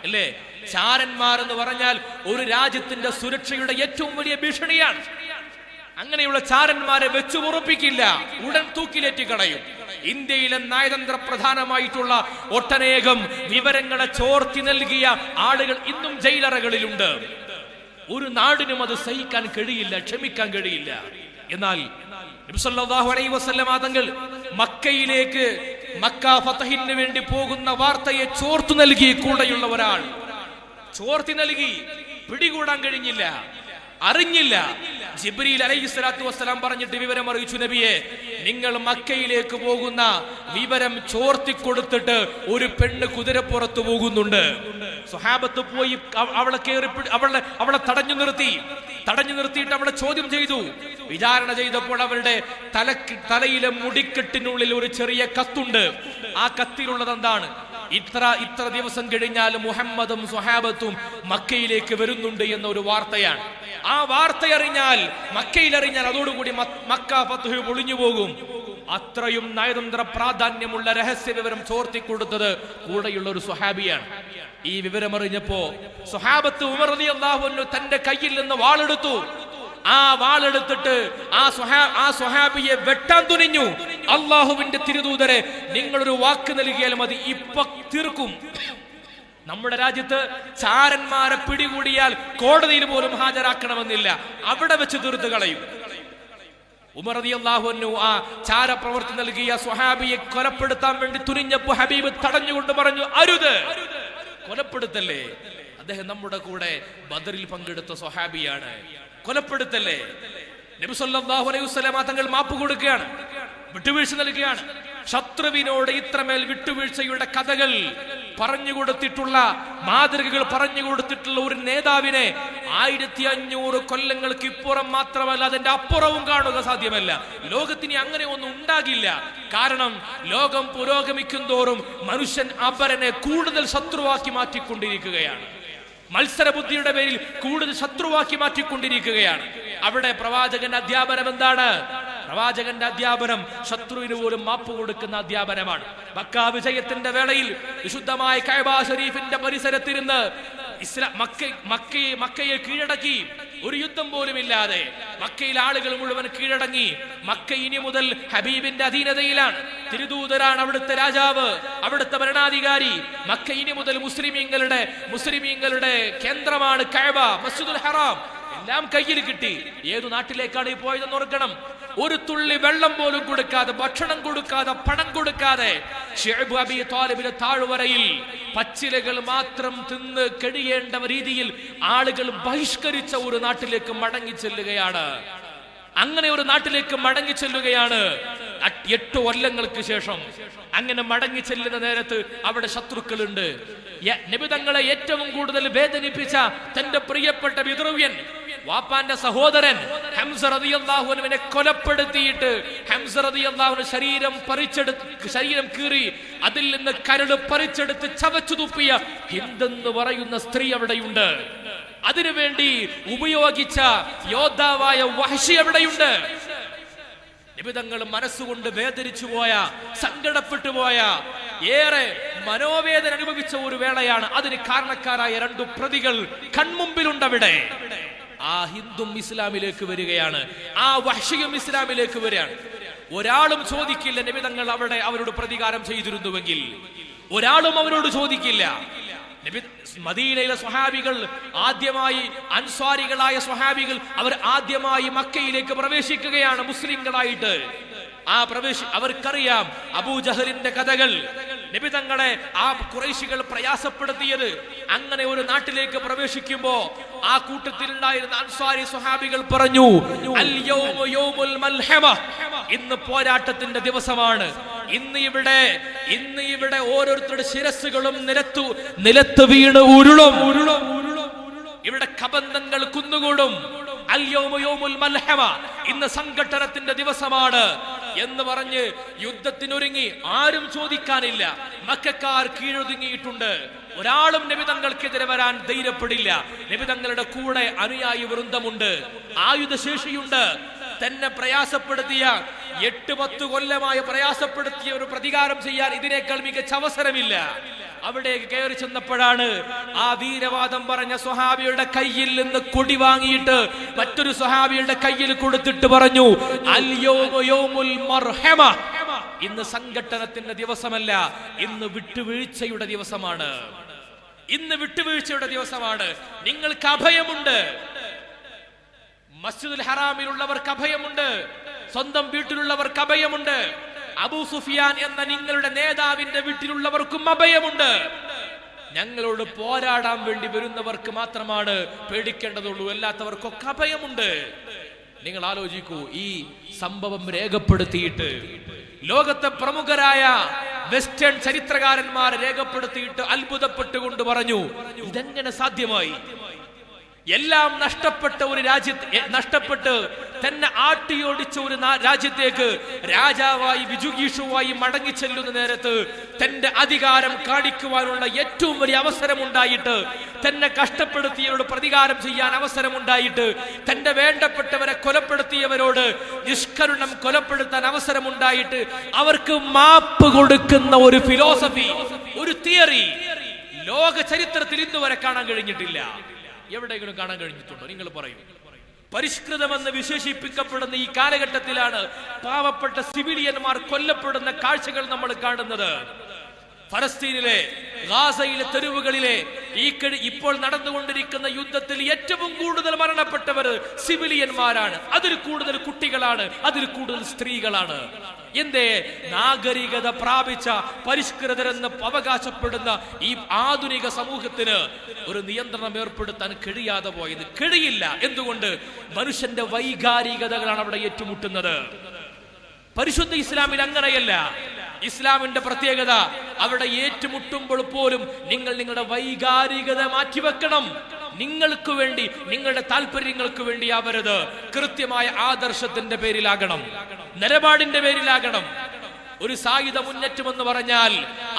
അല്ലേ? ചാരന്മാർ എന്ന് പറഞ്ഞാൽ ഒരു രാജ്യത്തിന്റെ സുരക്ഷയുടെ ഏറ്റവും വലിയ ഭീഷണിയാണ്. അങ്ങനെയുള്ള ചാരന്മാരെ വെച്ചു ഉറപ്പിക്കില്ല, ഉടൻ തൂക്കിലേറ്റി കളയും. ഇന്ത്യയിലെ നയതന്ത്ര പ്രധാനമായിട്ടുള്ള ഒട്ടനേകം വിവരങ്ങളെ ചോർത്തി നൽകിയ ആളുകൾ ഇന്നും ജയിലറകളിലുണ്ട്. ഒരു നാടിനും അത് സഹിക്കാൻ കഴിയില്ല, ക്ഷമിക്കാൻ കഴിയില്ല. എന്നാൽ നബി സല്ലല്ലാഹു അലൈഹി വസല്ലമ തങ്ങൾ മക്കയിലേക്ക് മക്ക ഫതഹിന് വേണ്ടി പോകുന്ന വാർത്തയെ ചോർത്തു നൽകി. കൂടെയുള്ള ഒരാൾ ചോർത്തി നൽകി, പിടികൂടാൻ കഴിഞ്ഞില്ല, അറിഞ്ഞില്ല. ജിബ്രീൽ അലൈഹിസ്സലാത്തു വസ്സലാം പറഞ്ഞിട്ട് വിവരം അറിയിച്ചു, നബിയെ നിങ്ങൾ മക്കയിലേക്ക് പോകുന്ന വിവരം ചോർത്തിക്കൊടുത്തിട്ട് ഒരു പെണ്ണ് കുതിരപ്പുറത്ത് പോകുന്നുണ്ട്. സ്വഹാബത്ത് പോയി അവളെ തടഞ്ഞു നിർത്തിയിട്ട് അവളെ ചോദ്യം ചെയ്തു. വിചാരണ ചെയ്തപ്പോൾ അവരുടെ തലയിലെ മുടിക്കെട്ടിനുള്ളിൽ ഒരു ചെറിയ കത്തുണ്ട്. ആ കത്തിലുള്ളത് എന്താണ്? ഇത്ര ദിവസം കഴിഞ്ഞാൽ മുഹമ്മദും സ്വഹാബത്തും മക്കയിലേക്ക് വരുന്നുണ്ട് എന്നൊരു വാർത്തയാണ്. ആ വാർത്ത അറിഞ്ഞാൽ, മക്കയിൽ അറിഞ്ഞാൽ അതോടുകൂടി മക്ക ഫത്ഹ് പൊളിഞ്ഞു പോകും. അത്രയും നയതന്ത്ര പ്രാധാന്യമുള്ള രഹസ്യ വിവരം ചോർത്തിക്കൊടുത്തത് കൂടെയുള്ള ഒരു സ്വഹാബിയാണ്. ഈ വിവരം അറിഞ്ഞപ്പോ സ്വഹാബത്ത് ഉമർ റളിയല്ലാഹു അൻഹു തന്റെ കയ്യിൽ നിന്ന് വാളെടുത്തു. ആ വാളെടുത്തിട്ട് ആ സ്വഹാബിയെ വെട്ടാൻ തുനിഞ്ഞു. അള്ളാഹുവിന്റെ തിരുദൂതരെ, നിങ്ങളൊരു വാക്ക് നൽകിയാൽ മതി, ഇപ്പൊ തീർക്കും. നമ്മുടെ രാജ്യത്ത് ചാരന്മാരെ പിടികൂടിയാൽ കോടതിയിൽ പോലും ഹാജരാക്കണമെന്നില്ല, അവിടെ വെച്ച് തീർത്ത് കളയും. ഉമർ റളിയല്ലാഹു അൻഹു ആ ചാരപ്രവൃത്തി നൽകിയ സ്വഹാബിയെ കൊലപ്പെടുത്താൻ വേണ്ടി തുനിഞ്ഞപ്പോ ഹബീബ് തടഞ്ഞുകൊണ്ട് പറഞ്ഞു, അരുത്, കൊലപ്പെടുത്തല്ലേ. അദ്ദേഹം നമ്മുടെ കൂടെ ബദറിൽ പങ്കെടുത്ത സ്വഹാബിയാണ്, കൊലപ്പെടുത്തല്ലേ. നബി സല്ലല്ലാഹു അലൈഹി വസല്ലം തങ്ങൾ മാപ്പ് കൊടുക്കുകയാണ്, വിട്ടുവീഴ്ച നൽകുകയാണ്. ശത്രുവിനോട് ഇത്രമേൽ വിട്ടുവീഴ്ചയുടെ കഥകൾ പറഞ്ഞുകൊടുത്തിട്ടുള്ള, മാതൃകകൾ പറഞ്ഞുകൊടുത്തിട്ടുള്ള ഒരു നേതാവിനെ 1500 കൊല്ലങ്ങൾക്ക് ഇപ്പുറം മാത്രമല്ല അതിന്റെ അപ്പുറവും കാണുക സാധ്യമല്ല. ലോകത്തിന് അങ്ങനെ ഒന്നും ഉണ്ടാകില്ല. കാരണം ലോകം പുരോഗമിക്കും തോറും മനുഷ്യൻ അപരനെ കൂടുതൽ ശത്രുവാക്കി മാറ്റിക്കൊണ്ടിരിക്കുകയാണ്. മത്സരബുദ്ധിയുടെ പേരിൽ കൂടുതൽ ശത്രുവാക്കി മാറ്റിക്കൊണ്ടിരിക്കുകയാണ്. അവിടെ പ്രവാചകന്റെ അധ്യാപനം എന്താണ്? പ്രവാചകന്റെ അധ്യാപനം ശത്രുവിന് പോലും മാപ്പ് കൊടുക്കുന്ന അധ്യാപനമാണ്. മക്ക വിജയത്തിന്റെ വേളയിൽ വിശുദ്ധമായ കഅബ ശരീഫിന്റെ പരിസരത്തിരുന്ന് മക്കയെ കീഴടക്കി. ഒരു യുദ്ധം പോലും ഇല്ലാതെ മക്കയിലെ ആളുകൾ മുഴുവൻ കീഴടങ്ങി. മക്ക ഇനി മുതൽ ഹബീബിന്റെ അധീനതയിലാണ്. തിരുദൂതരാണ് അവിടുത്തെ രാജാവ്, അവിടുത്തെ ഭരണാധികാരി. മക്ക ഇനി മുതൽ മുസ്ലിമീങ്ങളുടെ കേന്ദ്രമാണ്. കഅബ, മസ്ജിദുൽ ഹറാം എല്ലാം കയ്യിൽ കിട്ടി. ഏതു നാട്ടിലേക്കാണ് ഈ പോയതെന്ന് ഓർക്കണം. ഒരു തുള്ളി വെള്ളം പോലും കൊടുക്കാതെ, ഭക്ഷണം കൊടുക്കാതെ, പണം കൊടുക്കാതെ ശുഐബ് അബി ത്വാലിബിന്റെ താഴ്വരയിൽ പച്ചിലകൾ മാത്രം തിന്ന് കഴിയേണ്ട രീതിയിൽ ആളുകൾ ബഹിഷ്കരിച്ച ഒരു നാട്ടിലേക്ക് മടങ്ങി ചെല്ലുകയാണ്. അങ്ങനെ ഒരു നാട്ടിലേക്ക് മടങ്ങി ചെല്ലുകയാണ് 8 കൊല്ലങ്ങൾക്ക് ശേഷം. അങ്ങനെ മടങ്ങി ചെല്ലുന്ന നേരത്ത് അവിടെ ശത്രുക്കളുണ്ട്. നബി തങ്ങളെ ഏറ്റവും കൂടുതൽ വേദനിപ്പിച്ച തന്റെ പ്രിയപ്പെട്ട പിതൃവ്യൻ, വാപ്പാന്റെ സഹോദരൻ ഹംസ റളിയല്ലാഹു അൻഹുവിനെ കൊലപ്പെടുത്തിയിട്ട് ഹംസ റളിയല്ലാഹു അൻഹു ശരീരം കീറി അതിൽ നിന്ന് കരട് പറിച്ചെടുത്ത് ചവച്ചു തുപ്പിയ ഹിന്ദെന്ന് പറയുന്ന സ്ത്രീ അവിടെയുണ്ട്. അതിനുവേണ്ടി ഉപയോഗിച്ച യോദ്ധാവായ വഹ്ശി അവിടെയുണ്ട്. നിബിതങ്ങൾ മനസ്സുകൊണ്ട് വേദനിച്ചു പോയ, സങ്കടപ്പെട്ടു പോയ, ഏറെ മനോവേദന അനുഭവിച്ച ഒരു വേളയാണ്. അതിന് കാരണക്കാരായ 2 പ്രതികൾ കൺമുമ്പിലുണ്ട് അവിടെ. ആ ഹിന്ദും ഇസ്ലാമിലേക്ക് വരികയാണ്, ആ വഹ്ശിയും ഇസ്ലാമിലേക്ക് വരികയാണ്. ഒരാളും ചോദിക്കില്ല നിബിതങ്ങൾ അവിടെ അവരോട് പ്രതികാരം ചെയ്തിരുന്നുവെങ്കിൽ, ഒരാളും അവരോട് ചോദിക്കില്ല. മദീനയിലെ സ്വഹാബികൾ ആദ്യമായി, അൻസ്വാരികളായ സ്വഹാബികൾ, അവർ ആദ്യമായി മക്കയിലേക്ക് പ്രവേശിക്കുകയാണ് മുസ്ലിങ്ങളായിട്ട്. അവർക്കറിയാം അബൂജഹലിന്റെ കഥകൾ, നബി തങ്ങളെ ആ ഖുറൈശികൾ പ്രയാസപ്പെടുത്തിയത്. അങ്ങനെ ഒരു നാട്ടിലേക്ക് പ്രവേശിക്കുമ്പോ ആ കൂട്ടത്തിൽ ഉണ്ടായിരുന്ന അൻസ്വാരി സ്വഹാബികൾ പറഞ്ഞു, അൽ യൗമു യൗമുൽ മൽഹമ, ഇന്ന് പോരാട്ടത്തിന്റെ ദിവസമാണ്. ഇന്ന് ഇവിടെ ഓരോരുത്തരുടെ ശിരസ്സുകളും നിലത്ത് വീണ് ഉരുളും. ഇവിടെ കബന്ധങ്ങൾ കുന്നുകൂടും. അൽ യൗമു യൗമുൽ മൽഹമ, ഇന്ന് സംഘട്ടനത്തിന്റെ ദിവസമാണ് എന്ന് പറഞ്ഞ് യുദ്ധത്തിനൊരുങ്ങി. ആരും ചോദിക്കാനില്ല. മക്കക്കാർ കീഴൊതുങ്ങിയിട്ടുണ്ട്. ഒരാളും നബി തങ്ങൾക്കെതിരെ വരാൻ ധൈര്യപ്പെടില്ല. നബി തങ്ങളുടെ കൂടെ അനുയായി വൃന്ദമുണ്ട്, ആയുധശേഷിയുണ്ട്. തന്നെ പ്രയാസപ്പെടുത്തിയ 8-10 കൊല്ലമായി പ്രയാസപ്പെടുത്തിയ ഒരു പ്രതികാരം ചെയ്യാൻ ഇതിനേക്കാൾ മികച്ച അവസരമില്ല. അവിടെ കയറി ചെന്നപ്പോഴാണ് ആ വീരവാദം പറഞ്ഞ സ്വഹാബിയുടെ കയ്യിൽ നിന്ന് കൊടി വാങ്ങിയിട്ട് മറ്റൊരു സ്വഹാബിയുടെ കയ്യിൽ കൊടുത്തിട്ട് പറഞ്ഞു, അൽ യൗമു യൗമുൽ മർഹമ, ഇന്ന് സംഘട്ടനത്തിന്റെ ദിവസമല്ല, ഇന്ന് വിട്ടുവീഴ്ചയുടെ ദിവസമാണ്. ഇന്ന് വിട്ടുവീഴ്ചയുടെ ദിവസമാണ്. നിങ്ങൾക്ക് അഭയമുണ്ട്. മസ്ജിദുൽ ഹറാമിലുള്ളവർക്ക് അഭയമുണ്ട്, സ്വന്തം വീട്ടിലുള്ളവർക്ക് അഭയമുണ്ട്. അബൂ സുഫിയാൻ എന്ന നിങ്ങളുടെ നേതാവിന്റെ വീട്ടിലുള്ളവർക്കും അഭയമുണ്ട്. ഞങ്ങളോട് പോരാടാൻ വേണ്ടി വരുന്നവർക്ക് മാത്രമാണ് പേടിക്കേണ്ടതുള്ളൂ, അല്ലാത്തവർക്കൊക്കെ അഭയമുണ്ട്. നിങ്ങൾ ആലോചിക്കൂ, ഈ സംഭവം രേഖപ്പെടുത്തിയിട്ട് ലോകത്തെ പ്രമുഖരായ വെസ്റ്റേൺ ചരിത്രകാരന്മാർ രേഖപ്പെടുത്തിയിട്ട് അത്ഭുതപ്പെട്ടുകൊണ്ട് പറഞ്ഞു, ഇതെങ്ങനെ സാധ്യമായി? എല്ലാം നഷ്ടപ്പെട്ട ഒരു നഷ്ടപ്പെട്ട് തന്നെ ആട്ടിയോടിച്ച ഒരു രാജ്യത്തേക്ക് രാജാവായി വിജുഗീഷുവായി മടങ്ങിച്ചെല്ലുന്ന നേരത്ത് തന്റെ അധികാരം കാണിക്കുവാനുള്ള ഏറ്റവും വലിയ അവസരമുണ്ടായിട്ട്, തന്നെ കഷ്ടപ്പെടുത്തിയവരോട് പ്രതികാരം ചെയ്യാൻ അവസരമുണ്ടായിട്ട്, തന്റെ വേണ്ടപ്പെട്ടവരെ കൊലപ്പെടുത്തിയവരോട് നിഷ്കരുണം കൊലപ്പെടുത്താൻ അവസരമുണ്ടായിട്ട്, അവർക്ക് മാപ്പ് കൊടുക്കുന്ന ഒരു ഫിലോസഫി, ഒരു തിയറി ലോക ചരിത്രത്തിൽ ഇന്നുവരെ കാണാൻ കഴിഞ്ഞിട്ടില്ല. എവിടെയെങ്കിലും കാണാൻ കഴിഞ്ഞിട്ടുണ്ടോ? നിങ്ങൾ പറയൂ. പരിഷ്കൃതമെന്ന് വിശേഷിപ്പിക്കപ്പെടുന്ന ഈ കാലഘട്ടത്തിലാണ് പാവപ്പെട്ട സിവിലിയന്മാർ കൊല്ലപ്പെടുന്ന കാഴ്ചകൾ നമ്മൾ കാണുന്നത്. ഫലസ്തീനിലെ ഗാസയിലെ തെരുവുകളിലെ ഇപ്പോൾ നടന്നുകൊണ്ടിരിക്കുന്ന യുദ്ധത്തിൽ ഏറ്റവും കൂടുതൽ മരണപ്പെട്ടവർ സിവിലിയന്മാരാണ്. അതിൽ കൂടുതൽ കുട്ടികളാണ്, അതിൽ കൂടുതൽ സ്ത്രീകളാണ്. എന്തേ? നാഗരികത പ്രാപിച്ച പരിഷ്കൃതരെന്ന് അവകാശപ്പെടുന്ന ഈ ആധുനിക സമൂഹത്തിന് ഒരു നിയന്ത്രണം ഏർപ്പെടുത്താൻ കഴിയാതെ പോയത്. കഴിയില്ല. എന്തുകൊണ്ട്? മനുഷ്യന്റെ വൈകാരികതകളാണ് അവിടെ ഏറ്റുമുട്ടുന്നത്. പരിശുദ്ധ ഇസ്ലാമിൽ അങ്ങനെയല്ല. ഇസ്ലാമിന്റെ പ്രത്യേകത, അവിടെ ഏറ്റുമുട്ടുമ്പോൾ പോലും നിങ്ങൾ നിങ്ങളുടെ വൈകാരികത മാറ്റിവെക്കണം. നിങ്ങൾക്ക് വേണ്ടി, നിങ്ങളുടെ താല്പര്യങ്ങൾക്ക് വേണ്ടി ആവരുത്. കൃത്യമായ ആദർശത്തിന്റെ പേരിലാകണം, നിലപാടിന്റെ പേരിലാകണം. ഒരു സായുധ മുന്നേറ്റം എന്ന് പറഞ്ഞാൽ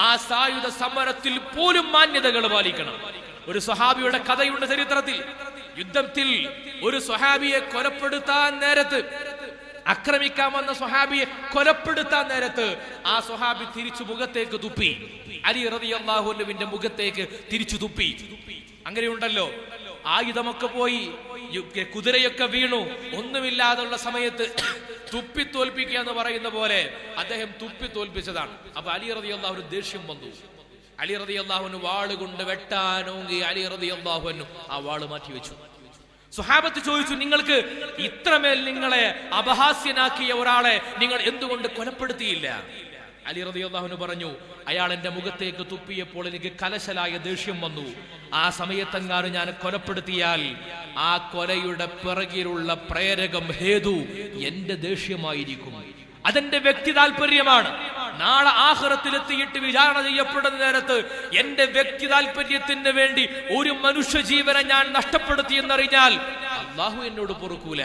ആ സായുധ സമരത്തിൽ പോലും മാന്യതകൾ പാലിക്കണം. ഒരു സ്വഹാബിയുടെ കഥയുണ്ട് ചരിത്രത്തിൽ. യുദ്ധത്തിൽ ഒരു സ്വഹാബിയെ കൊലപ്പെടുത്താൻ നേരത്ത്, ആക്രമിക്കാൻ വന്ന സ്വഹാബിയെ കൊലപ്പെടുത്താൻ നേരത്ത് ആ സ്വഹാബി തിരിച്ചു മുഖത്തേക്ക് തുപ്പി. അലി റളിയല്ലാഹു അൻഹുവിന്റെ മുഖത്തേക്ക് തിരിച്ചു തുപ്പി. അങ്ങനെയുണ്ടല്ലോ, ആയുധമൊക്കെ പോയി, കുതിരയൊക്കെ വീണു, ഒന്നുമില്ലാതുള്ള സമയത്ത് തുപ്പി തോൽപ്പിക്കുക എന്ന് പറയുന്ന പോലെ അദ്ദേഹം തുപ്പി തോൽപ്പിച്ചതാണ്. അപ്പൊ അലി റളിയല്ലാഹു ദേഷ്യം വന്നു. അലി റളിയല്ലാഹു അൻഹു വാള് കൊണ്ട് വെട്ടാനോങ്കി അലി റളിയല്ലാഹു അൻഹു ആ വാള് മാറ്റി വെച്ചു. സ്വഹാബത്ത് ചോദിച്ചു, നിങ്ങൾക്ക് ഇത്രമേൽ നിങ്ങളെ അപഹാസ്യനാക്കിയ ഒരാളെ നിങ്ങൾ എന്തുകൊണ്ട് കൊലപ്പെടുത്തിയില്ല? അലി റളിയല്ലാഹു അൻഹു പറഞ്ഞു, അയാൾ എന്റെ മുഖത്തേക്ക് തുപ്പിയപ്പോൾ എനിക്ക് കലശലായ ദേഷ്യം വന്നു. ആ സമയത്തെങ്ങാനും ഞാൻ കൊലപ്പെടുത്തിയാൽ ആ കൊലയുടെ പിറകിലുള്ള പ്രേരകം ഹേതു എന്റെ ദേഷ്യമായിരിക്കും. അതെന്റെ വ്യക്തി താല്പര്യമാണ്. നാളെ ആഖിറത്തിലെത്തിയിട്ട് വിചാരണ ചെയ്യപ്പെടുന്ന നേരത്ത് എന്റെ വ്യക്തി താല്പര്യത്തിന് വേണ്ടി ഒരു മനുഷ്യജീവനെ ഞാൻ നഷ്ടപ്പെടുത്തി എന്നറിഞ്ഞാൽ അല്ലാഹു എന്നോട് പൊറുക്കൂല.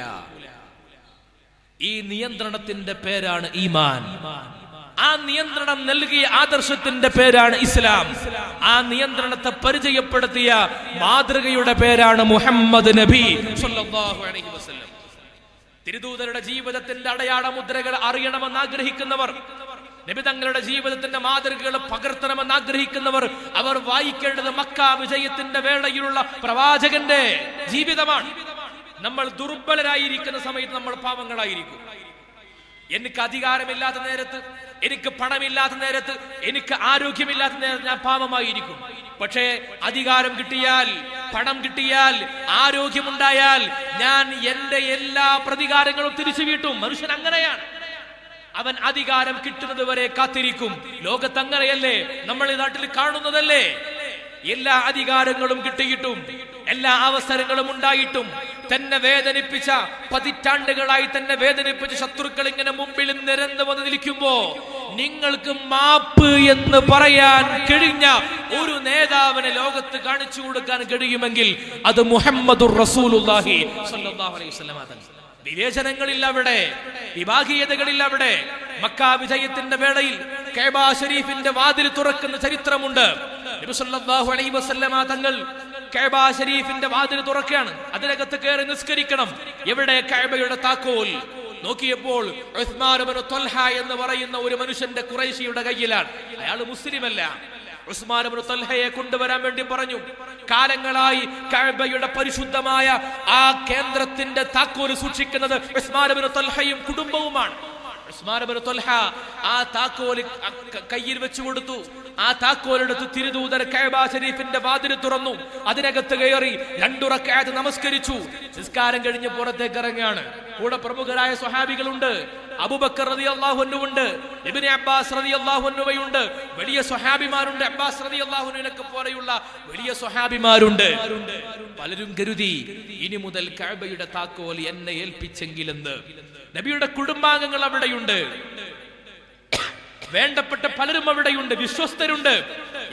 ഈ നിയന്ത്രണത്തിന്റെ പേരാണ് ഈമാൻ. ആ നിയന്ത്രണം നൽകിയ ആദർശത്തിന്റെ പേരാണ് ഇസ്ലാം. ആ നിയന്ത്രണത്തെ പരിചയപ്പെടുത്തിയ മാതൃകയുടെ പേരാണ് മുഹമ്മദ് നബി സല്ലല്ലാഹു അലൈഹി വസല്ലം. തിരുദൂതരുടെ ജീവിതത്തിന്റെ അടയാള മുദ്രകൾ അറിയണമെന്ന് ആഗ്രഹിക്കുന്നവർ, നബി തങ്ങളുടെ ജീവിതത്തിന്റെ മാതൃകകൾ പകർത്തണമെന്ന് ആഗ്രഹിക്കുന്നവർ, അവർ വായിക്കേണ്ടത് മക്ക വിജയത്തിന്റെ വേളയിലുള്ള പ്രവാചകന്റെ ജീവിതമാണ്. നമ്മൾ ദുർബലരായിരിക്കുന്ന സമയത്ത് നമ്മൾ പാവങ്ങളായിരിക്കും. എനിക്ക് അധികാരമില്ലാത്ത നേരത്ത്, എനിക്ക് പണമില്ലാത്ത നേരത്ത്, എനിക്ക് ആരോഗ്യമില്ലാത്ത നേരത്ത് ഞാൻ പാവമായിരിക്കും. പക്ഷേ അധികാരം കിട്ടിയാൽ, പണം കിട്ടിയാൽ, ആരോഗ്യമുണ്ടായാൽ ഞാൻ എന്റെ എല്ലാ പ്രതികാരങ്ങളും തിരിച്ചു വീട്ടും. മനുഷ്യൻ അങ്ങനെയാണ്. അവൻ അധികാരം കിട്ടുന്നത് വരെ കാത്തിരിക്കും. ലോകത്ത് അങ്ങനെയല്ലേ? നമ്മൾ ഈ നാട്ടിൽ കാണുന്നതല്ലേ? എല്ലാ അധികാരങ്ങളും കിട്ടിയിട്ടും, എല്ലാ അവസരങ്ങളും ഉണ്ടായിട്ടും തന്നെ വേദനിപ്പിച്ച, പതിറ്റാണ്ടുകളായി തന്നെ വേദനിപ്പിച്ച ശത്രുക്കൾ ഇങ്ങനെ മുമ്പിൽ നിരന്ന് വന്ന് നിൽക്കുമ്പോ നിങ്ങൾക്ക് മാപ്പ് എന്ന് പറയാൻ കഴിഞ്ഞ ഒരു നേതാവിനെ ലോകത്ത് കാണിച്ചു കൊടുക്കാൻ കഴിയുമെങ്കിൽ അത് മുഹമ്മദുർ റസൂലുള്ളാഹി സ്വല്ലല്ലാഹു അലൈഹി വസല്ലം ആണ്. വിവേചനങ്ങളില്ല അവിടെ, വിഭാഗീയതകളില്ല അവിടെ. മക്ക വിജയത്തിന്റെ വേളയിൽ കഅബ ശരീഫിന്റെ വാതിൽ തുറക്കുന്ന ചരിത്രമുണ്ട്. നബി സല്ലല്ലാഹു അലൈഹി വസല്ലം തങ്ങൾ കഅബ ശരീഫിന്റെ വാതിൽ തുറക്കുകയാണ്. അതിനകത്ത് കയറി നിസ്കരിക്കണം. എവിടെ? കഅബയുടെ താക്കോൽ നോക്കിയപ്പോൾ ഉസ്മാൻ ഇബ്നു ത്വൽഹ എന്ന് പറയുന്ന ഒരു മനുഷ്യന്റെ ഖുറൈശിയുടെ കയ്യിലാണ്. അയാൾ മുസ്ലിമല്ല. ഉസ്മാൻ ഇബ്നു ത്വൽഹയെ കൊണ്ടുവരാൻ വേണ്ടി പറഞ്ഞു. കാലങ്ങളായി കഅബയുടെ പരിശുദ്ധമായ ആ കേന്ദ്രത്തിന്റെ താക്കോൽ സൂക്ഷിക്കുന്നത് ഉസ്മാൻ ഇബ്നു ത്വൽഹയും കുടുംബവുമാണ്. ഉസ്മാൻ ഇബ്നു ത്വൽഹ ആ താക്കോൽ കയ്യിൽ വെച്ചു കൊടുത്തു. ആ താക്കോലെടുത്ത് തിരുദൂതർ കഅബ ശരീഫിന്റെ വാതിൽ തുറന്നു. അതിനകത്ത് കയറി 2 റക്അത്ത് നമസ്കരിച്ചു. നിസ്കാരം കഴിഞ്ഞ് പുറത്തേക്ക് ഇറങ്ങുകയാണ്. കൂടെ പ്രമുഖരായ സ്വഹാബികളുണ്ട്. അബൂബക്കർ റളിയല്ലാഹു അൻഹു ഉണ്ട്, ഇബ്നു അബ്ബാസ് റളിയല്ലാഹു അൻഹുവയുണ്ട്, വലിയ സ്വഹാബിമാരുണ്ട്. അബ്ബാസ് റളിയല്ലാഹു അൻഹുവിനൊക്കെ പോലെയുള്ള വലിയ സ്വഹാബിമാരുണ്ട്. പലരും കരുതി ഇനി മുതൽ കഅബയുടെ താക്കോൽ എന്നെ ഏൽപ്പിച്ചെങ്കിലെന്ന്. നബിയുടെ കുടുംബാംഗങ്ങൾ അവിടെയുണ്ട്, വേണ്ടപ്പെട്ട പലരും അവിടെയുണ്ട്, വിശ്വസ്തരുണ്ട്.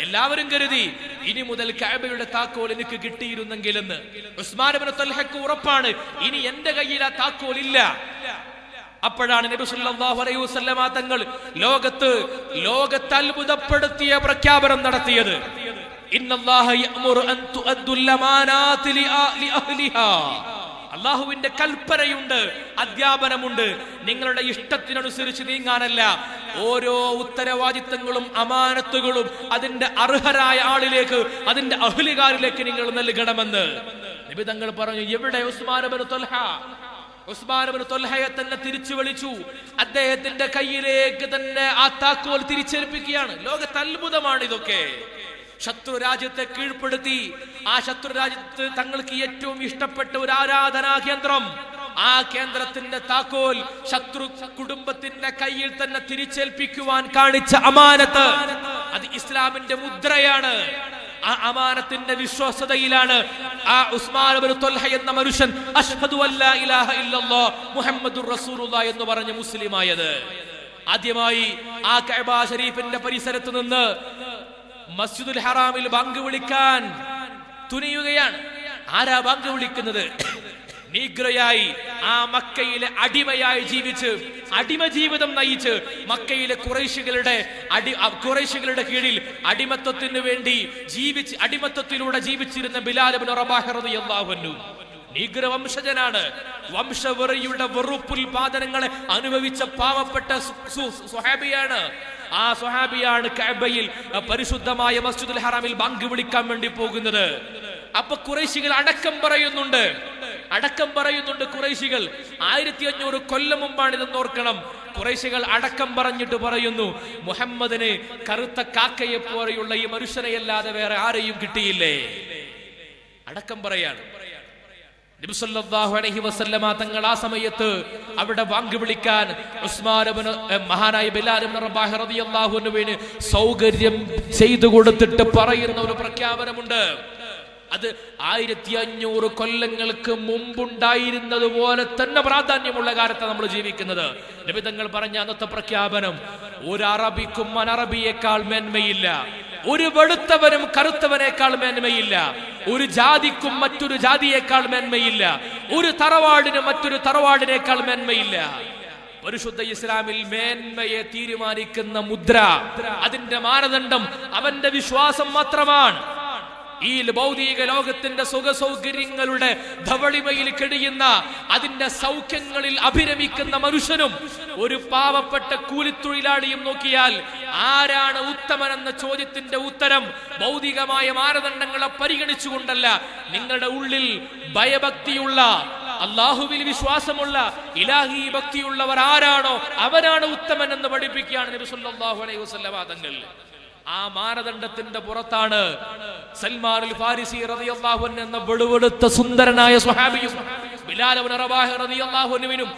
എല്ലാവരും കരുതി ഇനി മുതൽ കഅബയുടെ താക്കോൽ എനിക്ക് കിട്ടിയിരുന്നെങ്കിലെന്ന്. ഉസ്മാൻ ഇബ്നു തൽഹക്ക് ഉറപ്പാണ്, ഇനി എന്റെ കയ്യിൽ ആ താക്കോൽ ഇല്ല. അപ്പോഴാണ് നബി സല്ലല്ലാഹു അലൈഹി വസല്ലമ തങ്ങൾ ലോകത്തെ അത്ഭുതപ്പെടുത്തിയ പ്രഖ്യാപനം നടത്തിയത്. ഇന്നല്ലാഹ യഅ്മുറു അൻ തുഅദ്ദുൽ അമാനാതി ലിഅഹ്ലിഹാ. അല്ലാഹുവിന്റെ കൽപ്പനയുണ്ട്, അധ്യാപനമുണ്ട്. നിങ്ങളുടെ ഇഷ്ടത്തിനനുസരിച്ച് നീങ്ങാനല്ല, ഓരോ ഉത്തരവാദിത്തങ്ങളും അമാനത്തുകളും അതിന്റെ അർഹരായ ആളിലേക്ക്, അതിന്റെ അഹ്ലികാരിലേക്ക് നിങ്ങൾ നൽകണമെന്ന് നബി തങ്ങൾ പറഞ്ഞു. എവിടെ ഉസ്മാൻ ഇബ്നു ത്വൽഹ? ഉസ്മാൻ ഇബ്നു ത്വൽഹയെ തന്നെ തിരിച്ചു വിളിച്ചു. അദ്ദേഹത്തിന്റെ കയ്യിലേക്ക് തന്നെ ആ താക്കോൽ തിരിച്ചേൽപ്പിക്കുകയാണ്. ലോകത്ത് അത്ഭുതമാണ് ഇതൊക്കെ. ശത്രു രാജ്യത്തെ കീഴ്പ്പെടുത്തി, ആ ശത്രു രാജ്യത്ത് തങ്ങൾക്ക് ഏറ്റവും ഇഷ്ടപ്പെട്ട ഒരു ആരാധനാ കേന്ദ്രം, ആ കേന്ദ്രത്തിന്റെ താക്കോൽ ശത്രു കുടുംബത്തിന്റെ കയ്യിൽ തന്നെ തിരിച്ചേൽപ്പിക്കുവാൻ കാണിച്ച അമാനത്ത്, അത് ഇസ്ലാമിന്റെ മുദ്രയാണ്. ആ അമാനത്തിന്റെ വിശ്വാസതയിലാണ് ആ ഉസ്മാൻ ഇബ്നു ത്വൽഹ എന്ന മനുഷ്യൻ അശ്ഹദു അല്ലാ ഇലാഹ ഇല്ലല്ലാഹ് മുഹമ്മദുർ റസൂലുള്ളാഹി എന്ന് പറഞ്ഞ് മുസ്ലിമായത്. ആദ്യമായി ആ കഅബ ശരീഫിന്റെ പരിസരത്ത് നിന്ന് മസ്ജിദുൽ ഹറാമിൽ ബാങ്ക് വിളിക്കാൻ തുനിയുകയാണ്. ആരാ ബാങ്ക് വിളിക്കുന്നത്? നീഗ്രയായി ആ മക്കയിലെ അടിമയായി ജീവിച്ച്, അടിമ ജീവിതം നയിച്ച് മക്കയിലെ ഖുറൈശികളുടെ കീഴിൽ അടിമത്വത്തിന് വേണ്ടി അടിമത്വത്തിലൂടെ ജീവിച്ചിരുന്ന ബിലാൽ ഇബ്നു റബാഹ് റളിയല്ലാഹു അൻഹു നീഗ്ര വംശജനാണ്. വംശവെറിയുടെ വെറുപ്പുൽപാദനങ്ങളെ അനുഭവിച്ച പാവപ്പെട്ട സ്വഹാബിയാണ്. ആ സ്വഹാബിയാണ് കഅബയിൽ പരിശുദ്ധമായ മസ്ജിദുൽ ഹറാമിൽ ബാങ്ക് വിളിക്കാൻ വേണ്ടി പോകുന്നത്. അപ്പൊ ഖുറൈശികൾ അടക്കം പറയുന്നുണ്ട്. ഖുറൈശികൾ 1500 കൊല്ലം മുമ്പാണ് ഇതെന്ന് ഓർക്കണം. ഖുറൈശികൾ അടക്കം പറഞ്ഞിട്ട് പറയുന്നു, മുഹമ്മദിന് കറുത്ത കാക്കയെ പോലെയുള്ള ഈ മനുഷ്യനെയല്ലാതെ വേറെ ആരെയും കിട്ടിയില്ലേ? അടക്കം പറയാണ്. നബി സല്ലല്ലാഹു അലൈഹി വസല്ലമ തങ്ങൾ ആ സമയത്ത് അവിടെ ബാങ്ക് വിളിക്കാൻ മഹാനായ ബിലാൽ ഇബ്നു റബാഹ് റളിയല്ലാഹു അൻഹുവിന് സൗകര്യം ചെയ്തു കൊടുത്തിട്ട് പറയുന്ന ഒരു പ്രഖ്യാപനമുണ്ട്. അത് 1500 കൊല്ലങ്ങൾക്ക് മുമ്പുണ്ടായിരുന്നത് പോലെ തന്നെ പ്രാധാന്യമുള്ള കാലത്ത് നമ്മൾ ജീവിക്കുന്നത്. നബി തങ്ങൾ പറഞ്ഞ അന്നത്തെ പ്രഖ്യാപനം, ഒരു അറബിക്കും അനറബിയേക്കാൾ മേന്മയില്ല, ഒരു വെളുത്തവനും കറുത്തവനേക്കാൾ മേന്മയില്ല, ഒരു ജാതിക്കും മറ്റൊരു ജാതിയേക്കാൾ മേന്മയില്ല, ഒരു തറവാടിനും മറ്റൊരു തറവാടിനേക്കാൾ മേന്മയില്ല. പരിശുദ്ധ ഇസ്ലാമിൽ മേന്മയെ തീരുമാനിക്കുന്ന മുദ്ര, അതിന്റെ മാനദണ്ഡം അവന്റെ വിശ്വാസം മാത്രമാണ്. ഈ ഭൗതിക ലോകത്തിന്റെ സുഖസൗകര്യങ്ങളുടെ ധവളിമയിൽ കഴിയുന്ന, അതിന്റെ സൗഖ്യങ്ങളിൽ അഭിരമിക്കുന്ന മനുഷ്യനും ഒരു പാവപ്പെട്ട കൂലിത്തൊഴിലാളിയും നോക്കിയാൽ ആരാണ് ഉത്തമനെന്ന ചോദ്യത്തിന്റെ ഉത്തരം ഭൗതികമായ മാനദണ്ഡങ്ങളെ പരിഗണിച്ചുകൊണ്ടല്ല, നിങ്ങളുടെ ഉള്ളിൽ ഭയഭക്തിയുള്ള, അല്ലാഹുവിൽ വിശ്വാസമുള്ള, ഇലാഹി ഭക്തിയുള്ളവർ ആരാണോ അവനാണ് ഉത്തമൻ എന്ന് പഠിപ്പിക്കുകയാണ് നബി സല്ലല്ലാഹു അലൈഹി വസല്ലമ തങ്ങൾ. ആ മാനദണ്ഡത്തിന്റെ പുറത്താണ് സൽമാനുൽ ഫാരിസി റളിയല്ലാഹു അൻഹു എന്ന വെളുവെളുത്ത സുന്ദരനായ സ്വഹാബിയും ബിലാൽ ഇബ്നു റബാഹ് റളിയല്ലാഹു അൻഹുവിനും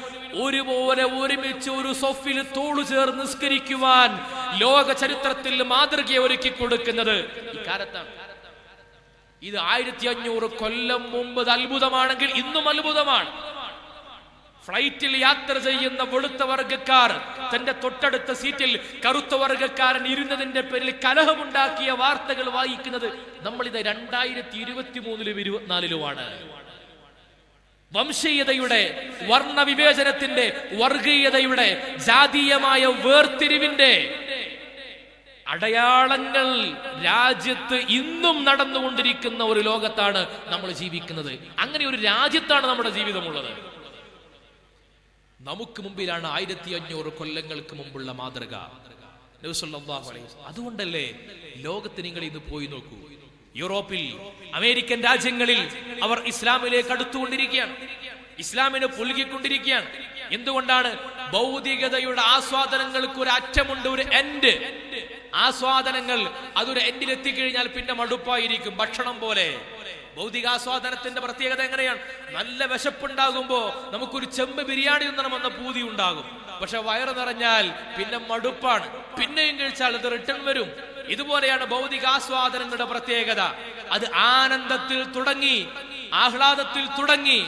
ഒരുപോലെ ഒരുമിച്ച് ഒരു സൊഫിൽ തോളു ചേർന്ന് നിസ്കരിക്കുവാൻ ലോക ചരിത്രത്തിൽ മാതൃക ഒരുക്കി കൊടുക്കുന്നത് ഇക്കാലത്താണ്. ഇത് 1500 കൊല്ലം മുമ്പ് അത്ഭുതമാണെങ്കിൽ ഇന്നും അത്ഭുതമാണ്. ഫ്ലൈറ്റിൽ യാത്ര ചെയ്യുന്ന വെളുത്ത വർഗക്കാർ തന്റെ തൊട്ടടുത്ത സീറ്റിൽ കറുത്ത വർഗക്കാരൻ ഇരുന്നതിന്റെ പേരിൽ കലഹമുണ്ടാക്കിയ വാർത്തകൾ വായിക്കുന്നത് നമ്മളിത് 2023-ലും 2024-ലുമാണ്. വംശീയതയുടെ, വർണ്ണവിവേചനത്തിന്റെ, വർഗീയതയുടെ, ജാതീയമായ വേർതിരിവിന്റെ അടയാളങ്ങൾ രാജ്യത്ത് ഇന്നും നടന്നുകൊണ്ടിരിക്കുന്ന ഒരു ലോകത്താണ് നമ്മൾ ജീവിക്കുന്നത്. അങ്ങനെ ഒരു രാജ്യത്താണ് നമ്മുടെ ജീവിതമുള്ളത്. നമുക്ക് മുമ്പിലാണ് 1500 കൊല്ലങ്ങൾക്ക് മുമ്പുള്ള മാതൃക. നബി സല്ലല്ലാഹു അലൈഹി വസല്ലം. അതുകൊണ്ടല്ലേ ലോകത്ത് നിങ്ങൾ ഇന്ന് പോയി നോക്കൂ, യൂറോപ്പിൽ, അമേരിക്കൻ രാജ്യങ്ങളിൽ അവർ ഇസ്ലാമിലേക്ക് അടുത്തുകൊണ്ടിരിക്കുകയാണ്, ഇസ്ലാമിനെ പുൽകിക്കൊണ്ടിരിക്കുകയാണ്. എന്തുകൊണ്ടാണ്? ഭൗതികതയുടെ ആസ്വാദനങ്ങൾക്ക് ഒരു അറ്റമുണ്ട്, ഒരു എൻഡ്. ആസ്വാദനങ്ങൾ അതൊരു എൻഡിലെത്തിക്കഴിഞ്ഞാൽ പിന്നെ മടുപ്പായിരിക്കും, ഭക്ഷണം പോലെ. ഭൗതികാസ്വാദനത്തിന്റെ പ്രത്യേകത എങ്ങനെയാണ്? നല്ല വിശപ്പുണ്ടാകുമ്പോ നമുക്കൊരു ചെമ്പ് ബിരിയാണി തിന്നണമെന്ന പൂതി ഉണ്ടാകും. പക്ഷെ വയറ് നിറഞ്ഞാൽ പിന്നെ മടുപ്പാണ്, പിന്നെയും കഴിച്ചാൽ അത് റിട്ടേൺ വരും. ഇതുപോലെയാണ് ഭൗതിക ആസ്വാദനങ്ങളുടെ പ്രത്യേകത. അത് ആനന്ദത്തിൽ തുടങ്ങി, ആഹ്ലാദത്തിൽ തുടങ്ങി,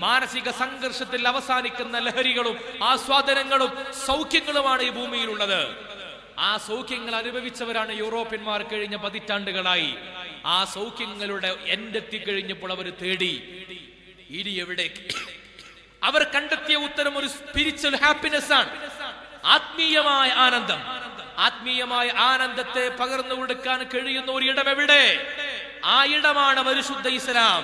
മാനസിക സംഘർഷത്തിൽ അവസാനിക്കുന്ന ലഹരികളും ആസ്വാദനങ്ങളും സൗഖ്യങ്ങളുമാണ് ഈ ഭൂമിയിലുള്ളത്. ആ സൗഖ്യങ്ങൾ അനുഭവിച്ചവരാണ് യൂറോപ്യന്മാർ കഴിഞ്ഞ പതിറ്റാണ്ടുകളായി. ആ സൗഖ്യങ്ങളുടെ എൻഡെത്തിക്കഴിഞ്ഞപ്പോൾ അവർ തേടി ഇനി എവിടേക്ക്? അവർ കണ്ടെത്തിയ ഉത്തരം ഒരു സ്പിരിച്വൽ ഹാപ്പിനെസ് ആണ്, ആത്മീയമായ ആനന്ദം. ആത്മീയമായ ആനന്ദത്തെ പകർന്നു കൊടുക്കാൻ കഴിയുന്ന ഒരു ഇടം എവിടെ? ആ ഇടമാണ് പരിശുദ്ധ ഇസ്ലാം.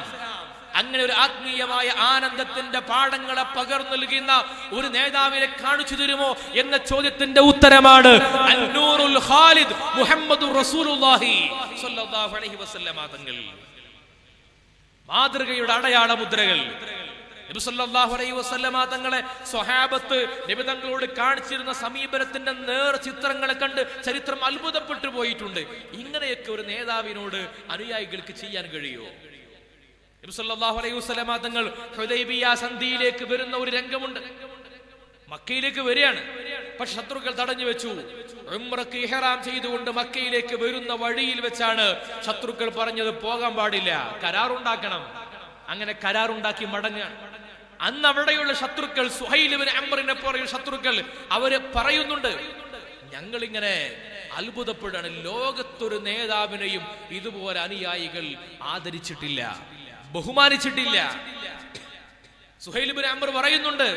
അങ്ങനെ ഒരു ആത്മീയമായ ആനന്ദത്തിന്റെ പാഠങ്ങളെ പകർന്നു നൽകുന്ന ഒരു നേതാവിനെ കാണിച്ചു തരുമോ എന്ന ചോദ്യത്തിന്റെ ഉത്തരമാണ് അന്നൂറുൽ ഖാലിദ് മുഹമ്മദുർ റസൂലുള്ളാഹി സ്വല്ലല്ലാഹു അലൈഹി വസല്ലം തങ്ങൾ. മാതൃകയുടെ അടയാള മുദ്രകൾ. നബി സല്ലല്ലാഹു അലൈഹി വസല്ലം തങ്ങളെ സ്വഹാബത്ത് നബി തങ്ങളോട് കാണിച്ചിരുന്ന സമീപനത്തിന്റെ നേർ ചിത്രങ്ങളെ കണ്ട് ചരിത്രം അത്ഭുതപ്പെട്ടു പോയിട്ടുണ്ട്. ഇങ്ങനെയൊക്കെ ഒരു നേതാവിനോട് അനുയായികൾക്ക് ചെയ്യാൻ കഴിയുമോ? നബി സല്ലല്ലാഹു അലൈഹി വസല്ലം തങ്ങൾ ഹുദൈബിയ സന്ധിയിലേക്ക് വരുന്ന ഒരു രംഗമുണ്ട്. മക്കയിലേക്ക് വരികയാണ്, പക്ഷെ ശത്രുക്കൾ തടഞ്ഞു വെച്ചു. ഉംറക്ക് ഇഹ്റാം ചെയ്തുകൊണ്ട് മക്കയിലേക്ക് വരുന്ന വഴിയിൽ വെച്ചാണ് ശത്രുക്കൾ പറഞ്ഞത് പോകാൻ പാടില്ല, കരാറുണ്ടാക്കണം. അങ്ങനെ കരാറുണ്ടാക്കി മടങ്ങാണ്. അന്ന് അവിടെയുള്ള ശത്രുക്കൾ, സുഹൈൽ ഇബ്നു അംറിനെ പോലെയുള്ള ശത്രുക്കൾ, അവര് പറയുന്നുണ്ട്, ഞങ്ങളിങ്ങനെ അത്ഭുതപ്പെടുകയാണ്, ലോകത്തൊരു നേതാവിനെയും ഇതുപോലെ അനുയായികൾ ആദരിച്ചിട്ടില്ല, ബഹുമാനിച്ചിട്ടില്ല. സുഹൈൽ ഇബ്നു അംർ പറയുന്നുണ്ട്,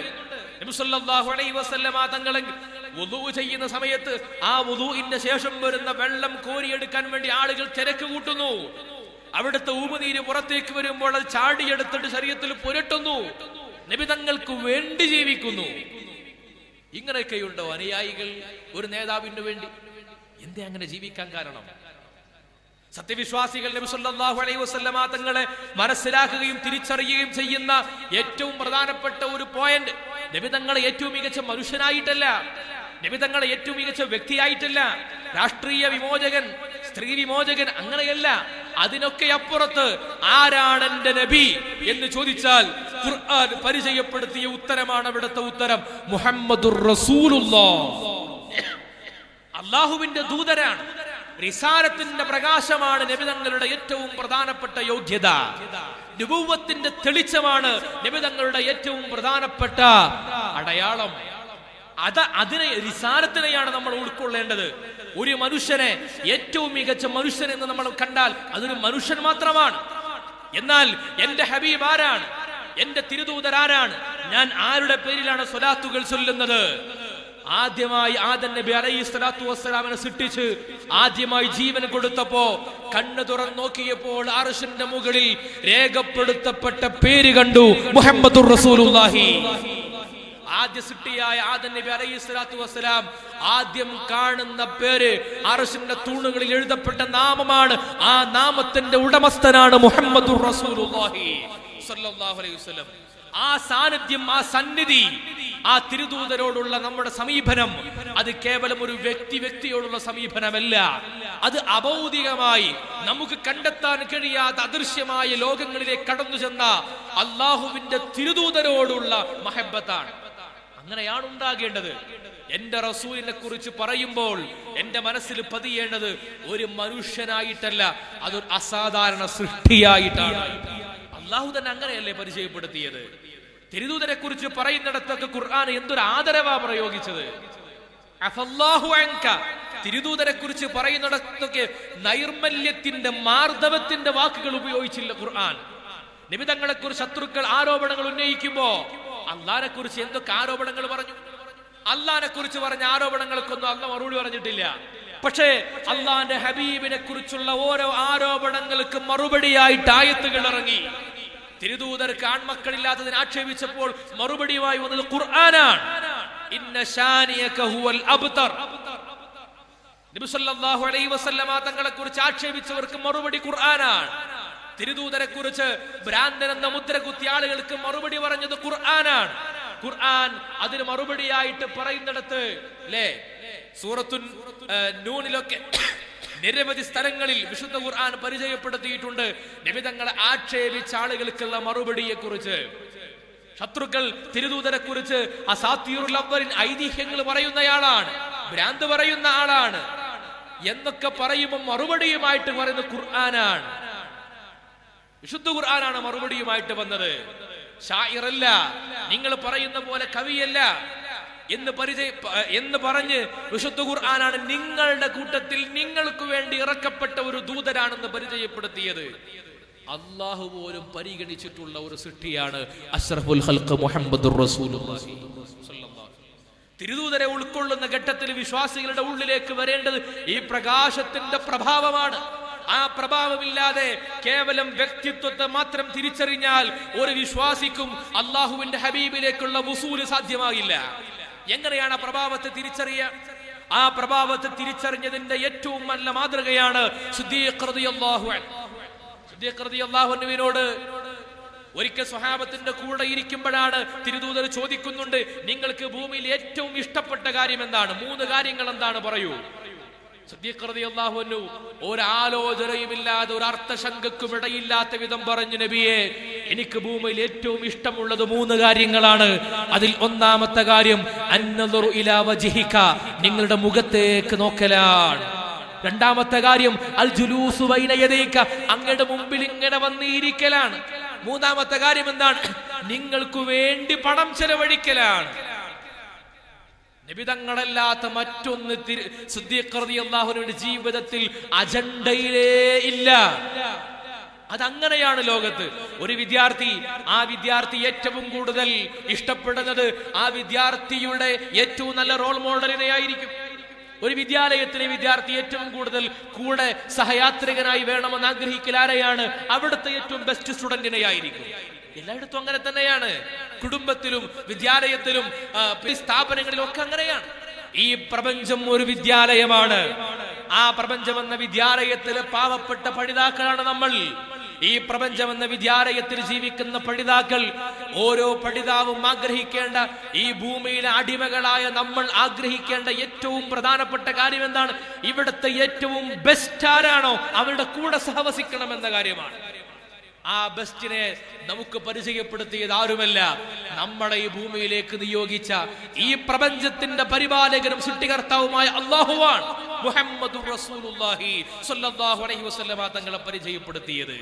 നബി സല്ലല്ലാഹു അലൈഹി വസല്ലം തങ്ങളെ വുദൂ ചെയ്യുന്ന സമയത്ത് ആ വുദൂഇന്റെ ശേഷം വരുന്ന വെള്ളം കോരിയെടുക്കാൻ വേണ്ടി ആളുകൾ തിരക്ക് കൂട്ടുന്നു. അവിടുത്തെ ഊമനീര് പുറത്തേക്ക് വരുമ്പോൾ അത് ചാടിയെടുത്തിട്ട് ശരീരത്തിൽ പുരട്ടുന്നു. നബി തങ്ങൾക്ക് വേണ്ടി ജീവിക്കുന്നു. ഇങ്ങനെയൊക്കെയുണ്ടോ അനുയായികൾ ഒരു നേതാവിന് വേണ്ടി? എന്തേ അങ്ങനെ ജീവിക്കാൻ കാരണം? സത്യവിശ്വാസികൾ നബി സല്ലല്ലാഹു അലൈഹി വസല്ലം തങ്ങളെ മനസ്സിലാക്കുകയും തിരിച്ചറിയുകയും ചെയ്യുന്ന ഏറ്റവും പ്രധാനപ്പെട്ട ഒരു പോയിന്റ്, നബി തങ്ങളെ ഏറ്റവും മികച്ച മനുഷ്യനായിട്ടല്ല, നബി തങ്ങളെ ഏറ്റവും മികച്ച വ്യക്തിയായിട്ടല്ല, രാഷ്ട്രീയ വിമോചകൻ, സ്ത്രീ വിമോചകൻ, അങ്ങനെയല്ല. അതിനൊക്കെ അപ്പുറത്ത് ആരാണ് എന്റെ നബി എന്ന് ചോദിച്ചാൽ ഖുർആൻ പരിചയപ്പെടുത്തിയ ഉത്തരമാണ് അവിടുത്തെ ഉത്തരം. മുഹമ്മദുർ റസൂലുള്ളാഹ്, അല്ലാഹുവിന്റെ ദൂതരാണ്. റിസാലത്തിന്റെ പ്രകാശമാണ് നബി തങ്ങളുടെ ഏറ്റവും പ്രധാനപ്പെട്ട യോഗ്യത. നുബുവ്വത്തിന്റെ തെളിച്ചമാണ് നബി തങ്ങളുടെ ഏറ്റവും പ്രധാനപ്പെട്ട അടയാളം. അതിനെ, റിസാലത്തിനെയാണ് നമ്മൾ ഉൾക്കൊള്ളേണ്ടത്. ഒരു മനുഷ്യനെ ഏറ്റവും മികച്ച മനുഷ്യൻ എന്ന് നമ്മൾ കണ്ടാൽ അതൊരു മനുഷ്യൻ മാത്രമാണ്. എന്നാൽ എന്റെ ഹബീബ് ആരാണ്? എന്റെ തിരുദൂതരാരാണ്? ഞാൻ ആരുടെ പേരിലാണ് സ്വലാത്തുകൾ ചൊല്ലുന്നത്? ആദ്യമായി ആദം നബി അലൈഹി സ്വലാത്തു വസ്സലാമിനെ സൃഷ്ടിച്ച് ആദ്യമായി ജീവൻ കൊടുത്തപ്പോ കണ്ണു തുറന്ന് നോക്കിയപ്പോൾ അർശിന്റെ മുകളിൽ രേഖപ്പെടുത്തപ്പെട്ട പേര് കണ്ടു, മുഹമ്മദുർ റസൂലുള്ളാഹി. ആദ്യ സൃഷ്ടിയായ ആദം നബി അലൈഹി സ്വലാത്തു വസ്സലാം ആദ്യം കാണുന്ന പേര്, അർശിന്റെ തൂണുകളിൽ എഴുതപ്പെട്ട നാമമാണ്. ആ നാമത്തിന്റെ ഉടമസ്ഥനാണ് മുഹമ്മദുർ റസൂലുള്ളാഹി സ്വല്ലല്ലാഹു അലൈഹി വസല്ലം. ആ സാന്നിധ്യം, ആ സന്നിധി, ആ തിരുദൂതരോടുള്ള നമ്മുടെ സമീപനം, അത് കേവലം ഒരു വ്യക്തിയോടുള്ള സമീപനമല്ല. അത് അഭൗതികമായി നമുക്ക് കണ്ടെത്താൻ കഴിയാത്ത അദൃശ്യമായ ലോകങ്ങളിലേക്ക് കടന്നു ചെന്ന അള്ളാഹുവിന്റെ തിരുദൂതരോടുള്ള മഹബത്താണ്. അങ്ങനെയാണ് ഉണ്ടാകേണ്ടത്. എന്റെ റസൂലിനെ കുറിച്ച് പറയുമ്പോൾ എന്റെ മനസ്സിൽ പതിയേണ്ടത് ഒരു മനുഷ്യനായിട്ടല്ല, അതൊരു അസാധാരണ സൃഷ്ടിയായിട്ടാണ്. അള്ളാഹു തന്നെ അങ്ങനെയല്ലേ പരിചയപ്പെടുത്തിയത്. തിരുദൂതരെ കുറിച്ച് പറയുന്നിടത്തൊക്കെ ഖുർആൻ എന്തൊരു ആദരവാ പ്രയോഗിച്ചത്. അഫല്ലാഹു അൻക, തിരുദൂതരെ കുറിച്ച് പറയുന്നിടത്തൊക്കെ നൈർമല്യത്തിന്റെ, മാർദ്ദവത്തിന്റെ വാക്കുകൾ ഉപയോഗിച്ചില്ല ഖുർആൻ. നബി തങ്ങളെ കുറിച്ച് ശത്രുക്കൾ ആരോപണങ്ങൾ ഉന്നയിക്കുമ്പോ അള്ളാഹിനെ കുറിച്ച് എന്തൊക്കെ ആരോപണങ്ങൾ പറഞ്ഞു? അള്ളാഹിനെ കുറിച്ച് പറഞ്ഞ ആരോപണങ്ങൾക്കൊന്നും അള്ളാഹ് മറുപടി പറഞ്ഞിട്ടില്ല. പക്ഷേ അള്ളാഹിന്റെ ഹബീബിനെ കുറിച്ചുള്ള ഓരോ ആരോപണങ്ങൾക്ക് മറുപടിയായിട്ട് ആയത്തുകൾ ഇറങ്ങി. തിരുദൂതർക്ക് ആൺമക്കളില്ലാത്തതിനെ ആക്ഷേപിച്ചപ്പോൾ മറുപടിയുമായി വന്നത് ഖുർആനാണ്. ഇന്ന ശാനിയക ഹുവൽ അബ്തർ. നബി സല്ലല്ലാഹു അലൈഹി വസല്ലം തങ്ങളെ കുറിച്ച് ആക്ഷേപിച്ചവർക്ക് മറുപടി ഖുർആനാണ്. തിരുദൂതരെ കുറിച്ച് ഭ്രാന്തൻ എന്ന മുദ്ര കുത്തിയ ആളുകൾക്ക് മറുപടി പറഞ്ഞത് ഖുർആനാണ്. ഖുർആൻ അതിന് മറുപടിയായിട്ട് പറയുന്നിടത്ത് അല്ലേ, സൂറത്തുൻ നൂനിലൊക്കെ നിരവധി സ്ഥലങ്ങളിൽ വിശുദ്ധ ഖുർആൻ പരിചയപ്പെടുത്തിയിട്ടുണ്ട് നബി തങ്ങളെ ആക്ഷേപിച്ച ആളുകൾക്കുള്ള മറുപടിയെ കുറിച്ച്. ശത്രുക്കൾ തിരുദൂതരെ കുറിച്ച് അസാത്തീറുൽ അവ്വലിൻ ഐതിഹ്യങ്ങൾ പറയുന്നയാളാണ്, ഭ്രാന്ത് പറയുന്ന ആളാണ് എന്നൊക്കെ പറയുമ്പോൾ മറുപടിയുമായിട്ട് പറയുന്ന ഖുർആനാണ്. വിശുദ്ധ ഖുർആനാണ് മറുപടിയുമായിട്ട് വന്നത്. ഷായിറല്ല, നിങ്ങൾ പറയുന്ന പോലെ കവിയല്ല എന്ന് പറഞ്ഞ് വിശുദ്ധ ഖുർആനാണ് നിങ്ങളുടെ കൂട്ടത്തിൽ നിങ്ങൾക്ക് വേണ്ടി ഇറക്കപ്പെട്ട ഒരു ദൂതനാണെന്ന് പരിചയപ്പെടുത്തിയത്. അല്ലാഹു പോലും പരിഗണിച്ചിട്ടുള്ള ഒരു സൃഷ്ടിയാണ് അഷ്റഫുൽ ഖൽഖ് മുഹമ്മദുർ റസൂലുള്ളാഹി. തിരുദൂതരെ ഉൾക്കൊള്ളുന്ന ഘട്ടത്തിൽ വിശ്വാസികളുടെ ഉള്ളിലേക്ക് വരേണ്ടത് ഈ പ്രകാശത്തിന്റെ പ്രഭാവമാണ്. ആ പ്രഭാവമില്ലാതെ കേവലം വ്യക്തിത്വത്തെ മാത്രം തിരിച്ചറിഞ്ഞാൽ ഒരു വിശ്വാസിക്കും അള്ളാഹുവിന്റെ ഹബീബിലേക്കുള്ള വുസൂല് സാധ്യമാകില്ല. എങ്ങനെയാണ് ആ പ്രഭാവത്തെ തിരിച്ചറിയുക? ആ പ്രഭാവത്തെ തിരിച്ചറിഞ്ഞതിന്റെ ഏറ്റവും നല്ല മാതൃകയാണ് സിദ്ദീഖ് റളിയല്ലാഹു അൻഹു. സിദ്ദീഖ് റളിയല്ലാഹു അൻഹുവിനോട് ഒരിക്കൽ സ്വഹാബത്തിന്റെ കൂടെ ഇരിക്കുമ്പോഴാണ് തിരുദൂതർ ചോദിക്കുന്നുണ്ട്, നിങ്ങൾക്ക് ഭൂമിയിൽ ഏറ്റവും ഇഷ്ടപ്പെട്ട കാര്യം എന്താണ്? 3 കാര്യങ്ങൾ എന്താണ്, പറയൂ. സിദ്ദീഖ് റളിയല്ലാഹു അൻഹു ഒരാലോചനയുമില്ലാതെ ഒരു അർത്ഥശങ്കക്കും ഇടയില്ലാത്ത വിധം പറഞ്ഞു, നബിയെ, എനിക്ക് ഭൂമിയിൽ ഏറ്റവും ഇഷ്ടമുള്ളത് 3 കാര്യങ്ങളാണ്. അതിൽ ഒന്നാമത്തെ കാര്യം അന്നദറു ഇലാ വജ്ഹിക, നിങ്ങളുടെ മുഖത്തേക്ക് നോക്കലാണ്. രണ്ടാമത്തെ കാര്യം അൽ ജുലൂസു ബൈന യദൈക, അങ്ങയുടെ മുമ്പിൽ ഇങ്ങനെ വന്നിരിക്കലാണ്. മൂന്നാമത്തെ കാര്യം എന്താണ്? നിങ്ങൾക്ക് വേണ്ടി പണം ചെലവഴിക്കലാണ്. നബിതങ്ങളല്ലാത്ത മറ്റൊന്ന് സിദ്ദീഖ് റളിയല്ലാഹുവിന്റെ ജീവിതത്തിൽ അജണ്ടയിലേ ഇല്ല. അതങ്ങനെയാണ് ലോകത്ത്. ഒരു വിദ്യാർത്ഥി, ആ വിദ്യാർത്ഥി ഏറ്റവും കൂടുതൽ ഇഷ്ടപ്പെടുന്നത് ആ വിദ്യാർത്ഥിയുടെ ഏറ്റവും നല്ല റോൾ മോഡലിനെ ആയിരിക്കും. ഒരു വിദ്യാലയത്തിലെ വിദ്യാർത്ഥി ഏറ്റവും കൂടുതൽ കൂടെ സഹയാത്രികനായി വേണമെന്ന് ആഗ്രഹിക്കൽ ആരെയാണ്? അവിടുത്തെ ഏറ്റവും ബെസ്റ്റ് സ്റ്റുഡന്റിനെ ആയിരിക്കും. എല്ലായിടത്തും അങ്ങനെ തന്നെയാണ്. കുടുംബത്തിലും വിദ്യാലയത്തിലും സ്ഥാപനങ്ങളിലും ഒക്കെ അങ്ങനെയാണ്. ഈ പ്രപഞ്ചം ഒരു വിദ്യാലയമാണ്. ആ പ്രപഞ്ചം എന്ന വിദ്യാലയത്തിലെ പാവപ്പെട്ട പഠിതാക്കളാണ് നമ്മൾ. ഈ പ്രപഞ്ചം എന്ന വിദ്യാലയത്തിൽ ജീവിക്കുന്ന പഠിതാക്കൾ, ഓരോ പഠിതാവും ആഗ്രഹിക്കേണ്ട, ഈ ഭൂമിയിലെ അടിമകളായ നമ്മൾ ആഗ്രഹിക്കേണ്ട ഏറ്റവും പ്രധാനപ്പെട്ട കാര്യം എന്താണ്? ഇവിടുത്തെ ഏറ്റവും ബെസ്റ്റ് ആരാണോ അവരുടെ കൂടെ സഹവസിക്കണം എന്ന കാര്യമാണ്. ആ ബെസ്റ്റിനെ നമുക്ക് പരിചയപ്പെടുത്തിയത് ആരുമല്ല, നമ്മളെ ഈ ഭൂമിയിലേക്ക് നിയോഗിച്ച ഈ പ്രപഞ്ചത്തിന്റെ പരിപാലകനും സൃഷ്ടികർത്താവുമായ അല്ലാഹുവാണ്. മുഹമ്മദുർ റസൂലുള്ളാഹി സ്വല്ലല്ലാഹു അലൈഹി വസല്ലമ തങ്ങളെ പരിചയപ്പെടുത്തിയത്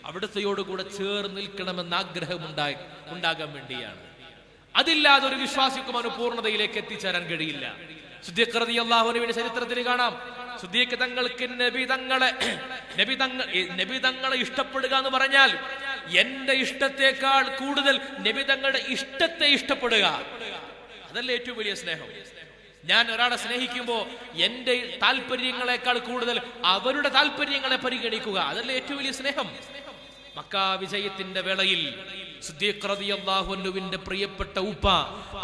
അവിടുത്തെയോടുകൂടെ ചേർന്ന് നിൽക്കണമെന്ന് ആഗ്രഹം ഉണ്ടാകാൻ വേണ്ടിയാണ്. അതില്ലാതെ ഒരു വിശ്വാസിക്കും അവന് പൂർണ്ണതയിലേക്ക് എത്തിച്ചേരാൻ കഴിയില്ല. സിദ്ദീഖ് റളിയല്ലാഹു അൻഹുവിന്റെ ചരിത്രത്തിൽ കാണാം, സിദ്ദീഖ് തങ്ങൾക്ക് നബി തങ്ങളെ ഇഷ്ടപ്പെടുക എന്ന് പറഞ്ഞാൽ എന്റെ ഇഷ്ടത്തെക്കാൾ കൂടുതൽ നബി തങ്ങളുടെ ഇഷ്ടത്തെ ഇഷ്ടപ്പെടുക, അതല്ലേ ഏറ്റവും വലിയ സ്നേഹം. ഞാൻ ഒരാളെ സ്നേഹിക്കുമ്പോൾ എന്റെ താല്പര്യങ്ങളെക്കാൾ കൂടുതൽ അവരുടെ താല്പര്യങ്ങളെ പരിഗണിക്കുക, അതല്ലേ ഏറ്റവും വലിയ സ്നേഹം. മക്ക വിജയത്തിന്റെ വേളയിൽ സിദ്ദീഖ് റളിയല്ലാഹു അൻഹുവിന്റെ പ്രിയപ്പെട്ട ഉപ്പ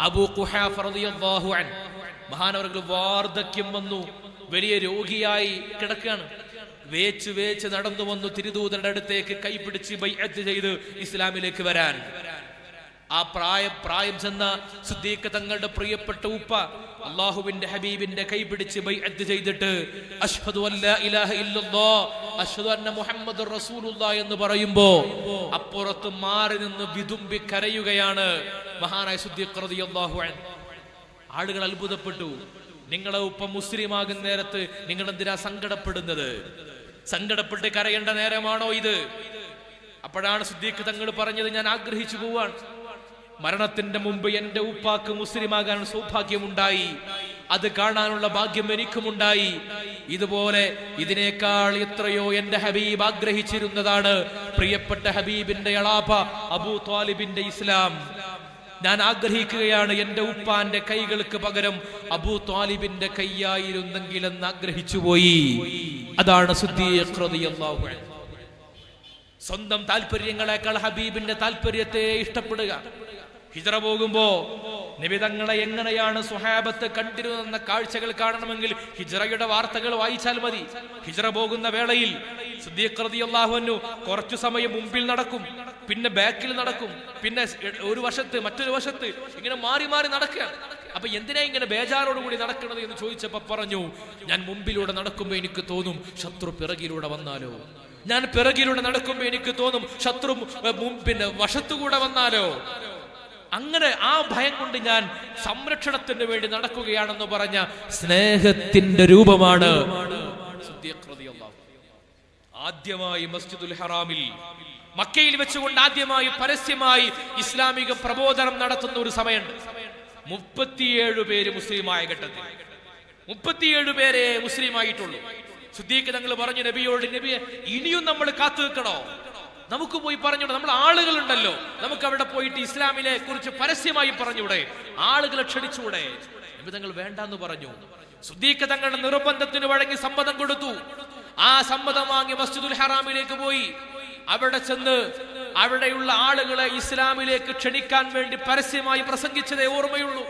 അബൂ ഖുഹാഫ റളിയല്ലാഹു അൻഹു മഹാനവർകൾ വാർദ്ധക്യം വന്നു, വലിയ രോഗിയായി കിടക്കുകയാണ്. വേച്ച് നടന്നു വന്നു തിരുദൂതരുടെ അടുത്തേക്ക് കൈപിടിച്ച് ബൈഅത്ത് ചെയ്ത് ഇസ്ലാമിലേക്ക് വരാൻ. ആ പ്രായം ചെന്ന സിദ്ദീഖ് തങ്ങളുടെ പ്രിയപ്പെട്ട ഉപ്പ അല്ലാഹുവിന്റെ ഹബീബിന്റെ കൈപിടിച്ച് ബൈഅത്ത് ചെയ്തിട്ട് അഷ്ഹദു അല്ലാ ഇലാഹ ഇല്ലല്ലാഹ് അഷ്ഹദു അന്ന മുഹമ്മദുർ റസൂലുള്ളാഹി എന്ന് പറയുമ്പോ അപ്പുറത്ത് മാറി നിന്ന് വിതുമ്പി കരയുകയാണ് മഹാനായ സിദ്ദീഖ് റളിയല്ലാഹു അൻഹു. ആളുകൾ അത്ഭുതപ്പെട്ടു. നിങ്ങളെ ഉപ്പ മുസ്ലിം ആകുന്ന നേരത്ത് നിങ്ങൾ എന്തിനാ സങ്കടപ്പെടുന്നത്? സങ്കടപ്പെട്ട് കരയേണ്ട നേരമാണോ ഇത്? അപ്പോഴാണ് സിദ്ദീഖ് തങ്ങൾ പറഞ്ഞത്, ഞാൻ ആഗ്രഹിച്ചു പോവാൻ. മരണത്തിന്റെ മുമ്പ് എന്റെ ഉപ്പാക്ക് മുസ്ലിമാകാൻ സൗഭാഗ്യമുണ്ടായി, അത് കാണാനുള്ള ഭാഗ്യം എനിക്കുമുണ്ടായി. ഇതുപോലെ ഇതിനേക്കാൾ എത്രയോ എന്റെ ഹബീബ് ആഗ്രഹിച്ചിരുന്നതാണ് പ്രിയപ്പെട്ട ഹബീബിന്റെ എളാപ്പ അബൂ ത്വാലിബിന്റെ ഇസ്ലാം. ഞാൻ ആഗ്രഹിക്കുകയാണ് എന്റെ ഉപ്പാന്റെ കൈകൾക്ക് പകരം അബൂ ത്വാലിബിന്റെ കൈയായിരുന്നെങ്കിൽ എന്ന് ആഗ്രഹിച്ചു പോയി. അതാണ് സിദ്ദീഖ് റളിയല്ലാഹു അൻഹു. സ്വന്തം താല്പര്യങ്ങളെക്കാൾ ഹബീബിന്റെ താല്പര്യത്തെ ഇഷ്ടപ്പെടുക. ഹിജ്റ പോകുമ്പോ നബി തങ്ങളെ എങ്ങനെയാണ് സ്വഹാബത്ത് കണ്ടിരുന്ന കാഴ്ചകൾ കാണണമെങ്കിൽ ഹിജ്റയുടെ വാർത്തകൾ വായിച്ചാൽ മതി. ഹിജ്റ പോകുന്ന വേളയിൽ സിദ്ദീഖ് റളിയല്ലാഹു അൻഹു കുറച്ചു സമയം മുമ്പിൽ നടക്കും, പിന്നെ ബാക്കിൽ നടക്കും, പിന്നെ ഒരു വശത്ത് മറ്റൊരു വശത്ത് ഇങ്ങനെ മാറി മാറി നടക്കുകയാണ്. അപ്പൊ എന്തിനാ ഇങ്ങനെ ബേജാറോടുകൂടി നടക്കണത് എന്ന് ചോദിച്ചപ്പോ പറഞ്ഞു, ഞാൻ മുമ്പിലൂടെ നടക്കുമ്പോ എനിക്ക് തോന്നും ശത്രു പിറകിലൂടെ വന്നാലോ, ഞാൻ പിറകിലൂടെ നടക്കുമ്പോ എനിക്ക് തോന്നും ശത്രു പിന്നെ വശത്തുകൂടെ വന്നാലോ. അങ്ങനെ ആ ഭയം കൊണ്ട് ഞാൻ സംരക്ഷണത്തിന് വേണ്ടി നടക്കുകയാണെന്ന് പറഞ്ഞ സ്നേഹത്തിന്റെ രൂപമാണ് സിദ്ദീഖ് റളിയല്ലാഹു. ആദ്യമായി മസ്ജിദുൽ ഹറാമിൽ മക്കയിൽ വെച്ചുകൊണ്ട് ആദ്യമായി പരസ്യമായി ഇസ്ലാമിക പ്രബോധനം നടത്തുന്ന ഒരു സമയമുണ്ട്. 37 പേര് മുസ്ലിമായ ഘട്ടത്തിൽ 37 പേരെ മുസ്ലിമായിട്ടുള്ളൂ. സിദ്ദീഖ് തങ്ങൾ പറഞ്ഞു നബിയോട്, നബിയെ ഇനിയും നമ്മൾ കാത്തു നിൽക്കണോ? നമുക്ക് പോയി പറഞ്ഞൂടെ? നമ്മൾ ആളുകളുണ്ടല്ലോ, നമുക്ക് അവിടെ പോയിട്ട് ഇസ്ലാമിനെ കുറിച്ച് പരസ്യമായി പറഞ്ഞൂടെ? ആളുകളെ ക്ഷണിച്ചൂടെ? നബി തങ്ങൾ വേണ്ടെന്ന് പറഞ്ഞു. സിദ്ദീഖ് തങ്ങളുടെ നിർബന്ധത്തിന് വഴങ്ങി സമ്മതം കൊടുത്തു. ആ സമ്മതം വാങ്ങി മസ്ജിദുൽ ഹറാമിലേക്ക് പോയി. അവിടെ ചെന്ന് അവിടെയുള്ള ആളുകളെ ഇസ്ലാമിലേക്ക് ക്ഷണിക്കാൻ വേണ്ടി പരസ്യമായി പ്രസംഗിച്ചതേ ഓർമ്മയുള്ളൂ.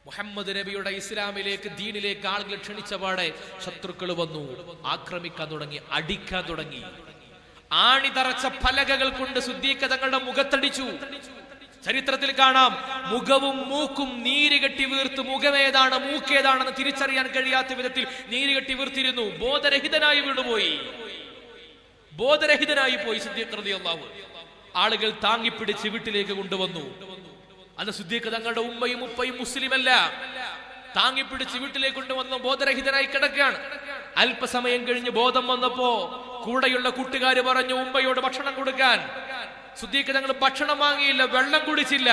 മുഹമ്മദ് നബിയുടെ ഇസ്ലാമിലേക്ക്, ദീനിലേക്ക് ആളുകൾ ക്ഷണിച്ച പാടെ ശത്രുക്കൾ വന്നു, ആക്രമിക്കാൻ തുടങ്ങി, അടിക്കാൻ തുടങ്ങി. ആണി തറച്ച പലകകൾ കൊണ്ട് സിദ്ദീഖ് തങ്ങളുടെ മുഖത്തടിച്ചു. ചരിത്രത്തിൽ കാണാം, മുഖവും മൂക്കും നീര് കെട്ടി വീർത്ത്, മുഖമേതാണ് മൂക്കേതാണെന്ന് തിരിച്ചറിയാൻ കഴിയാത്ത വിധത്തിൽ നീര് കെട്ടി വീർത്തിരുന്നു. ബോധരഹിതനായി വീണുപോയി, ബോധരഹിതനായി പോയി സിദ്ദീഖ് റളിയല്ലാഹു. ആളുകൾ താങ്ങിപ്പിടിച്ച് വീട്ടിലേക്ക് കൊണ്ടുവന്നു. അന്ന് സിദ്ദീഖ് തങ്ങളുടെ ഉമ്മയും ഉപ്പയും മുസ്ലിമല്ല. താങ്ങിപ്പിടിച്ച് വീട്ടിലേക്ക് കൊണ്ടുവന്നു. ബോധരഹിതനായി കിടക്കുകയാണ്. അല്പസമയം കഴിഞ്ഞ് ബോധം വന്നപ്പോ കൂടെയുള്ള കൂട്ടുകാര് പറഞ്ഞു ഉമ്മയോട് ഭക്ഷണം കൊടുക്കാൻ. സിദ്ദീഖ് തങ്ങൾ ഭക്ഷണം വാങ്ങിയില്ല, വെള്ളം കുടിച്ചില്ല.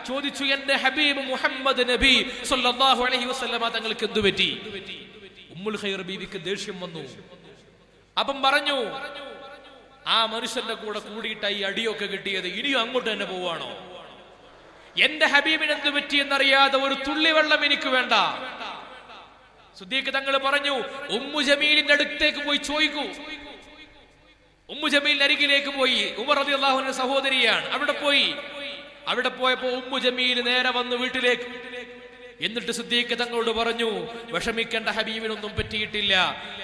ചോദിച്ചു, എന്റെ ഹബീബ് മുഹമ്മദ് നബി സല്ലല്ലാഹു അലൈഹി വസല്ലമ തങ്ങൾക്ക് എന്തു പറ്റി? ഉമ്മുൽ ഖൈർ ബീവിക്ക് ദേഷ്യം വന്നു. അപ്പം പറഞ്ഞു, ആ മനുഷ്യന്റെ കൂടെ കൂടിയിട്ട് ഈ അടിയൊക്കെ കിട്ടിയത്, ഇനിയും അങ്ങോട്ട് തന്നെ പോവാണോ? എന്റെ ഹബീബിന് എന്ത് പറ്റിയെന്നറിയാതെ ഒരു തുള്ളി വെള്ളം എനിക്ക് വേണ്ട. സിദ്ദീഖ് തങ്ങൾ പറഞ്ഞു, ഉമ്മു ജമീലിന്റെ അടുത്തേക്ക് പോയി ചോദിക്കൂ. ഉമ്മു ജമീലിന്റെ അരികിലേക്ക് പോയി. ഉമർ റളിയല്ലാഹു അൻഹു സഹോദരിയാണ്. അവിടെ പോയപ്പോ ഉമ്മു ജമീൽ നേരെ വന്നു വീട്ടിലേക്ക്. എന്നിട്ട് സിദ്ദീഖ് തങ്ങളോട് പറഞ്ഞു, വിഷമിക്കേണ്ട, ഹബീബിനൊന്നും പറ്റിയിട്ടില്ല.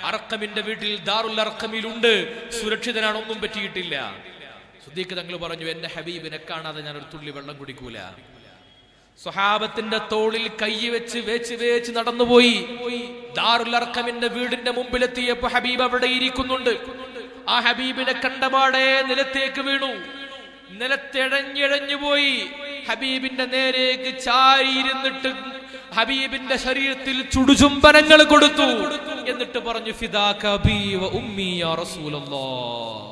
അർഖമിന്റെ വീട്ടിൽ, ദാറുൽ അർഖമിലുണ്ട്, സുരക്ഷിതനാണ്, ഒന്നും പറ്റിയിട്ടില്ല. സിദ്ദീഖ് തങ്ങൾ പറഞ്ഞു, എന്റെ ഹബീബിനെ കാണാതെ ഞാൻ ഒരു തുള്ളി വെള്ളം കുടിക്കൂല. സ്വഹാബത്തിന്റെ തോളിൽ കൈ വെച്ച് വേച്ച് നടന്നുപോയി. ദാറുൽ അർഖമിന്റെ വീടിന്റെ മുമ്പിലെത്തിയപ്പോ ഹബീബ് അവിടെ ഇരിക്കുന്നുണ്ട്. ആ ഹബീബിനെ കണ്ടപാടെ നിലത്തേക്ക് വീണു. നിലത്തെഴഞ്ഞെഴഞ്ഞു പോയി. ഹബീബിന്റെ നേരേക്ക് ചാരിയിരുന്നിട്ട് ഹബീബിന്റെ ശരീരത്തിൽ ചുടുചുംബനങ്ങൾ കൊടുത്തു. എന്നിട്ട് പറഞ്ഞു, ഫിദാക ബി വ ഉമ്മി യാ റസൂലല്ലാഹ്,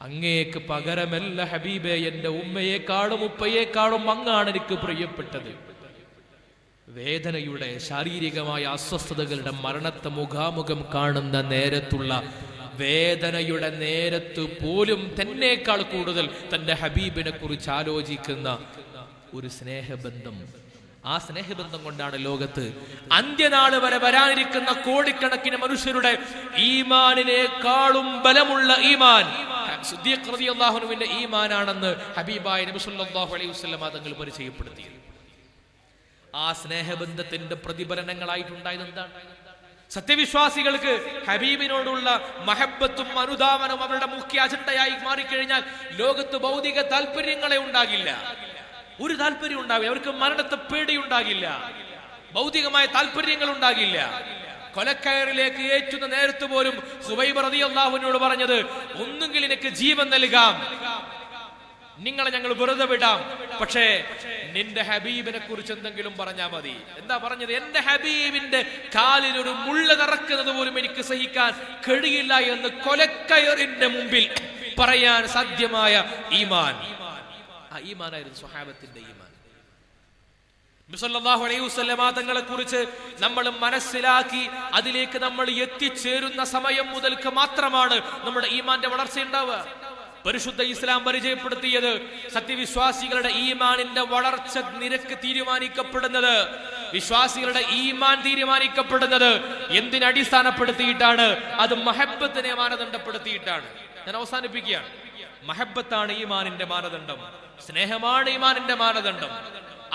അങ്ങേക്ക് പകരമല്ല ഹബീബേ, എന്റെ ഉമ്മയെക്കാളും ഉപ്പയെക്കാളും അങ്ങാണ് എനിക്ക് പ്രിയപ്പെട്ടത്. വേദനയുടെ, ശാരീരികമായ അസ്വസ്ഥതകളുടെ, മരണത്തെ മുഖാമുഖം കാണുന്ന നേരത്തുള്ള വേദനയുടെ നേരത്ത് പോലും തന്നേക്കാൾ കൂടുതൽ തന്റെ ഹബീബിനെ കുറിച്ച് ആലോചിക്കുന്ന ഒരു സ്നേഹബന്ധം. ആ സ്നേഹബന്ധം കൊണ്ടാണ് ലോകത്ത് അന്ത്യനാള് വരെ വരാനിരിക്കുന്ന കോടിക്കണക്കിന് മനുഷ്യരുടെ ഈമാനിനേക്കാളും ബലമുള്ള ഈമാൻ സിദ്ദീഖ് റളിയല്ലാഹു അൻഹുവിന്റെ ഈമാനാണെന്ന് ഹബീബായ നബി സല്ലല്ലാഹു അലൈഹി വസല്ലം തങ്ങൾ പരിചയപ്പെടുത്തി. ആ സ്നേഹബന്ധത്തിന്റെ പ്രതിഫലനങ്ങളായിട്ടുണ്ടായത് എന്താണ്? സത്യവിശ്വാസികൾക്ക് ഹബീബിനോടുള്ള മഹബത്തും അനുധാവനവും അവരുടെ മുഖ്യ അജണ്ടയായി മാറിക്കഴിഞ്ഞാൽ ലോകത്ത് ഭൗതിക താല്പര്യങ്ങളെ ഉണ്ടാകില്ല, ഒരു താല്പര്യം ഉണ്ടാവില്ല. അവർക്ക് മരണത്തെ പേടിയുണ്ടാകില്ല, ഭൗതികമായ താല്പര്യങ്ങൾ ഉണ്ടാകില്ല. കൊലക്കയറിലേക്ക് ഏറ്റുന്ന നേരത്ത് പോലും ഖുബൈബ് റളിയല്ലാഹു അൻഹു പറഞ്ഞത്, ഒന്നുകിൽ എനിക്ക് ജീവൻ നൽകാം, നിങ്ങളെ ഞങ്ങൾ വെറുതെ വിടാം, പക്ഷേ നിന്റെ ഹബീബിനെ കുറിച്ച് എന്തെങ്കിലും പറഞ്ഞാൽ മതി. എന്താ പറഞ്ഞത്? എന്റെ ഹബീബിന്റെ കാലിൽ ഒരു മുള്ള് തറക്കുന്നത് പോലും എനിക്ക് സഹിക്കാൻ കഴിയില്ല എന്ന് കൊലക്കയറിന്റെ മുമ്പിൽ പറയാൻ സാധ്യമായ ഈമാൻ. ആ ഈമാനായിരുന്നു സ്വഹാബത്തിന്റെ ഈമാൻ. നബി സല്ലല്ലാഹു അലൈഹി വസല്ലം തങ്ങളെ കുറിച്ച് നമ്മൾ മനസ്സിലാക്കി അതിലേക്ക് നമ്മൾ എത്തിച്ചേരുന്ന സമയം മുതൽക്ക് മാത്രമാണ് നമ്മുടെ ഈമാന്റെ വളർച്ച ഉണ്ടാവുക. പരിശുദ്ധ ഇസ്ലാം പരിചയപ്പെടുത്തിയത് സത്യവിശ്വാസികളുടെ ഈമാനിന്റെ വളർച്ച നിരക്ക് തീരുമാനിക്കപ്പെടുന്നത്, വിശ്വാസികളുടെ ഈമാൻ തീരുമാനിക്കപ്പെടുന്നത് എന്തിനടിസ്ഥാനപ്പെടുത്തിയിട്ടാണ്? അത് മഹബത്തിനെ മാനദണ്ഡപ്പെടുത്തിയിട്ടാണ്. ഞാൻ അവസാനിപ്പിക്കുകയാണ്. മഹബത്താണ് ഈമാനിന്റെ മാനദണ്ഡം, സ്നേഹമാണ് ഈമാനിന്റെ മാനദണ്ഡം.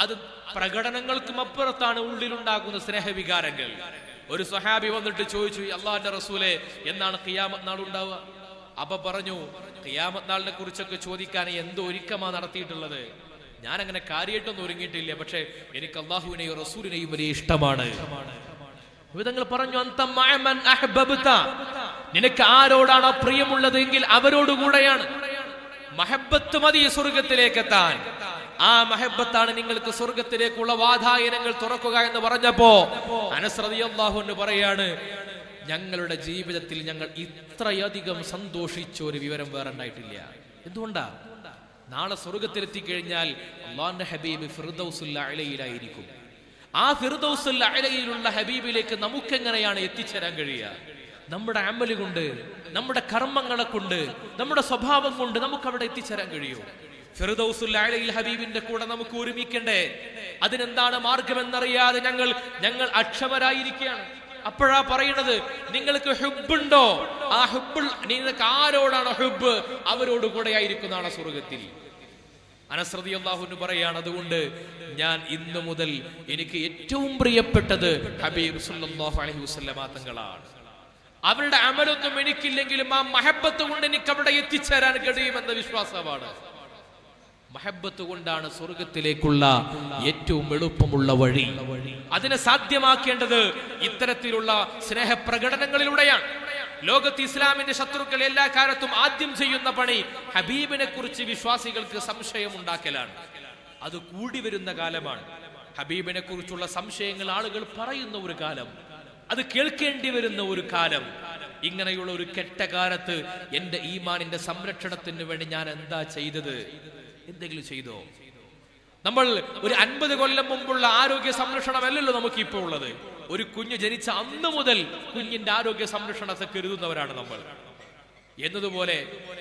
അത് പ്രകടനങ്ങൾക്കും അപ്പുറത്താണ് ഉള്ളിലുണ്ടാകുന്ന സ്നേഹവികാരങ്ങൾ. ഒരു സ്വഹാബി വന്നിട്ട് ചോദിച്ചു, അല്ലാഹുവിന്റെ റസൂലേ, എന്നാണ് ഖിയാമത്ത് നാൾ ഉണ്ടാവുക? അപ്പൊ പറഞ്ഞു, ഖിയാമത്ത് നാളിനെ കുറിച്ചൊക്കെ ചോദിക്കാൻ എന്ത് ഒരുക്കമാ നടത്തിയിട്ടുള്ളത്? ഞാൻ അങ്ങനെ കാര്യമായിട്ടൊന്നും ഒരുങ്ങിയിട്ടില്ല, പക്ഷെ എനിക്ക് അല്ലാഹുവിനെയും റസൂലിനെയും വലിയ ഇഷ്ടമാണ്. വിധങ്ങൾ പറഞ്ഞു, അന്ത മഅമൻ അഹ്ബബ്ത, നിനക്ക് ആരോടാണോ പ്രിയമുള്ളത് എങ്കിൽ അവരോടുകൂടെയാണ്. മഹബത്ത് മതി സ്വർഗത്തിലേക്ക് എത്താൻ. ആ മഹബത്താണ് നിങ്ങൾക്ക് സ്വർഗത്തിലേക്കുള്ള വാതായനങ്ങൾ തുറക്കുക എന്ന് പറഞ്ഞപ്പോ അനസ് റളിയല്ലാഹു അൻഹു പറയാണ്, ഞങ്ങളുടെ ജീവിതത്തിൽ ഞങ്ങൾ ഇത്രയധികം സന്തോഷിച്ച ഒരു വിവരം വേറെ ഉണ്ടായിട്ടില്ല. എന്തുകൊണ്ടാ? നാളെ സ്വർഗത്തിലെത്തിക്കഴിഞ്ഞാൽ അല്ലാഹുവിന്റെ ഹബീബ് ഫിർദൗസുൽ അഅലയിലായിരിക്കും. ആ ഫിർദൗസുൽ അഅലയിലുള്ള ഹബീബിലേക്ക് നമുക്ക് എങ്ങനെയാണ് എത്തിച്ചേരാൻ കഴിയുക? നമ്മുടെ അമല് കൊണ്ട്, നമ്മുടെ കർമ്മങ്ങളെ കൊണ്ട്, നമ്മുടെ സ്വഭാവം കൊണ്ട് നമുക്ക് അവിടെ എത്തിച്ചേരാൻ കഴിയൂ? ഫിർദൗസുൽ അഅലയിൽ ഹബീബിന്റെ കൂടെ നമുക്ക് ഒരുമിക്കണ്ടേ? അതിനെന്താണ് മാർഗമെന്നറിയാതെ ഞങ്ങൾ അക്ഷമരായിരിക്കുകയാണ്. അപ്പോഴാ പറയുന്നത്, നിങ്ങൾക്ക് ഹുബ്ബുണ്ടോ? ആ ഹുബ്ബ് നിങ്ങൾക്ക് ആരോടാണ് ഹുബ്ബ്, അവരോട് കൂടെ ആയിരിക്കുന്നതാണ് സ്വർഗത്തിൽ. അനസ് റളിയല്ലാഹു അൻഹു പറയാണ്, അതുകൊണ്ട് ഞാൻ ഇന്നു മുതൽ എനിക്ക് ഏറ്റവും പ്രിയപ്പെട്ടത് ഹബീബ് സല്ലല്ലാഹു അലൈഹി വസല്ലമ തങ്ങളാണ്. അവരുടെ അമലൊന്നും എനിക്കില്ലെങ്കിലും ആ മഹബത്ത് കൊണ്ട് എനിക്ക് അവിടെ എത്തിച്ചേരാൻ കഴിയുമെന്ന വിശ്വാസമാണ്. മഹബത്ത് കൊണ്ടാണ് സ്വർഗത്തിലേക്കുള്ള ഏറ്റവും എളുപ്പമുള്ള വഴി. അതിനെ സാധ്യമാക്കേണ്ടത് ഇത്തരത്തിലുള്ള സ്നേഹപ്രകടനങ്ങളിലൂടെയാണ്. ലോകത്ത് ഇസ്ലാമിന്റെ ശത്രുക്കൾ എല്ലാ കാലത്തും ആദ്യം ചെയ്യുന്ന പണി ഹബീബിനെ കുറിച്ച് വിശ്വാസികൾക്ക് സംശയം ഉണ്ടാക്കലാണ്. അത് കൂടി വരുന്ന കാലമാണ്. ഹബീബിനെ കുറിച്ചുള്ള സംശയങ്ങൾ ആളുകൾ പറയുന്ന ഒരു കാലം, അത് കേൾക്കേണ്ടി വരുന്ന ഒരു കാലം. ഇങ്ങനെയുള്ള ഒരു കെട്ട കാലത്ത് എന്റെ ഈമാനിന്റെ സംരക്ഷണത്തിന് വേണ്ടി ഞാൻ എന്താ ചെയ്തത്? എന്തെങ്കിലും ചെയ്തോ? നമ്മൾ ഒരു 50 കൊല്ലം മുമ്പുള്ള ആരോഗ്യ സംരക്ഷണമല്ലല്ലോ നമുക്ക് ഇപ്പോൾ ഉള്ളത്. ഒരു കുഞ്ഞ് ജനിച്ച അന്ന് മുതൽ കുഞ്ഞിന്റെ ആരോഗ്യ സംരക്ഷണത്തെ കരുതുന്നവരാണ് നമ്മൾ. എന്നതുപോലെ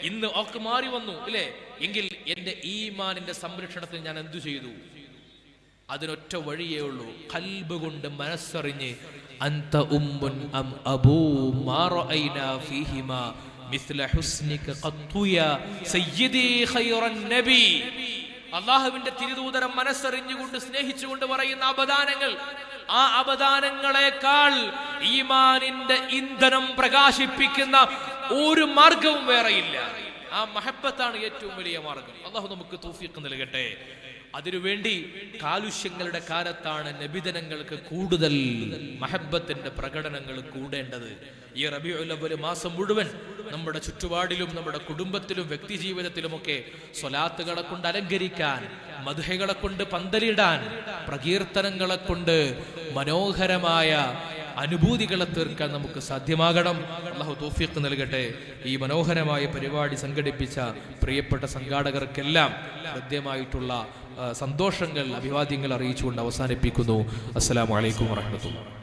ഇന്ന് ഒക്കെ മാറി വന്നു അല്ലേ? എങ്കിൽ എന്റെ ഈമാനിന്റെ സംരക്ഷണത്തിന് ഞാൻ എന്തു ചെയ്തു? അതിനൊറ്റ വഴിയേ ഉള്ളൂ, ഖൽബ് കൊണ്ട് മനസ്സറിഞ്ഞ് അൻത ഉമ്മുൻ അം അബൂ മാ റഅയ്നാ ഫീഹിമാ മിസ്ല ഹുസ്നിക ഖത്തുയാ സയ്യിദി ഖൈറൻ നബി. അല്ലാഹുവിന്റെ തിരുദൂതരം മനസ്സറിഞ്ഞുകൊണ്ട് സ്നേഹിച്ചുകൊണ്ട് പറയുന്ന അബദാനങ്ങൾ, ആ അബദാനങ്ങളെക്കാൾ ഈമാനിന്റെ ഇന്ധനം പ്രകാശിപ്പിക്കുന്ന ഒരു മാർഗവും വേറെയില്ല. ആ മഹബത്താണ് ഏറ്റവും വലിയ മാർഗം. അല്ലാഹു നമുക്ക് തൗഫീഖ് നൽകട്ടെ. അതിനുവേണ്ടി കാലുഷ്യങ്ങളുടെ കാലത്താണ് നബിദിനങ്ങൾക്ക് കൂടുതൽ മഹബത്തിന്റെ പ്രകടനങ്ങൾ കൂടേണ്ടത്. ഈ റബീഉൽ അവ്വൽ മാസം മുഴുവൻ നമ്മുടെ ചുറ്റുപാടിലും നമ്മുടെ കുടുംബത്തിലും വ്യക്തി ജീവിതത്തിലുമൊക്കെ സ്വലാത്തുകളെ കൊണ്ട് അലങ്കരിക്കാൻ, മദ്ഹുകളെ കൊണ്ട് പന്തലിടാൻ, പ്രകീർത്തനങ്ങളെ കൊണ്ട് മനോഹരമായ അനുഭൂതികളെ തീർക്കാൻ നമുക്ക് സാധ്യമാകണം. അല്ലാഹു തൗഫീഖ് നൽകട്ടെ. ഈ മനോഹരമായ പരിപാടി സംഘടിപ്പിച്ച പ്രിയപ്പെട്ട സംഘാടകർക്കെല്ലാം ഹൃദ്യമായിട്ടുള്ള സന്തോഷങ്ങൾ, അഭിവാദ്യങ്ങൾ അറിയിച്ചുകൊണ്ട് അവസാനിപ്പിക്കുന്നു. അസ്സലാമു അലൈക്കും വറഹ്മത്തുള്ളാഹി.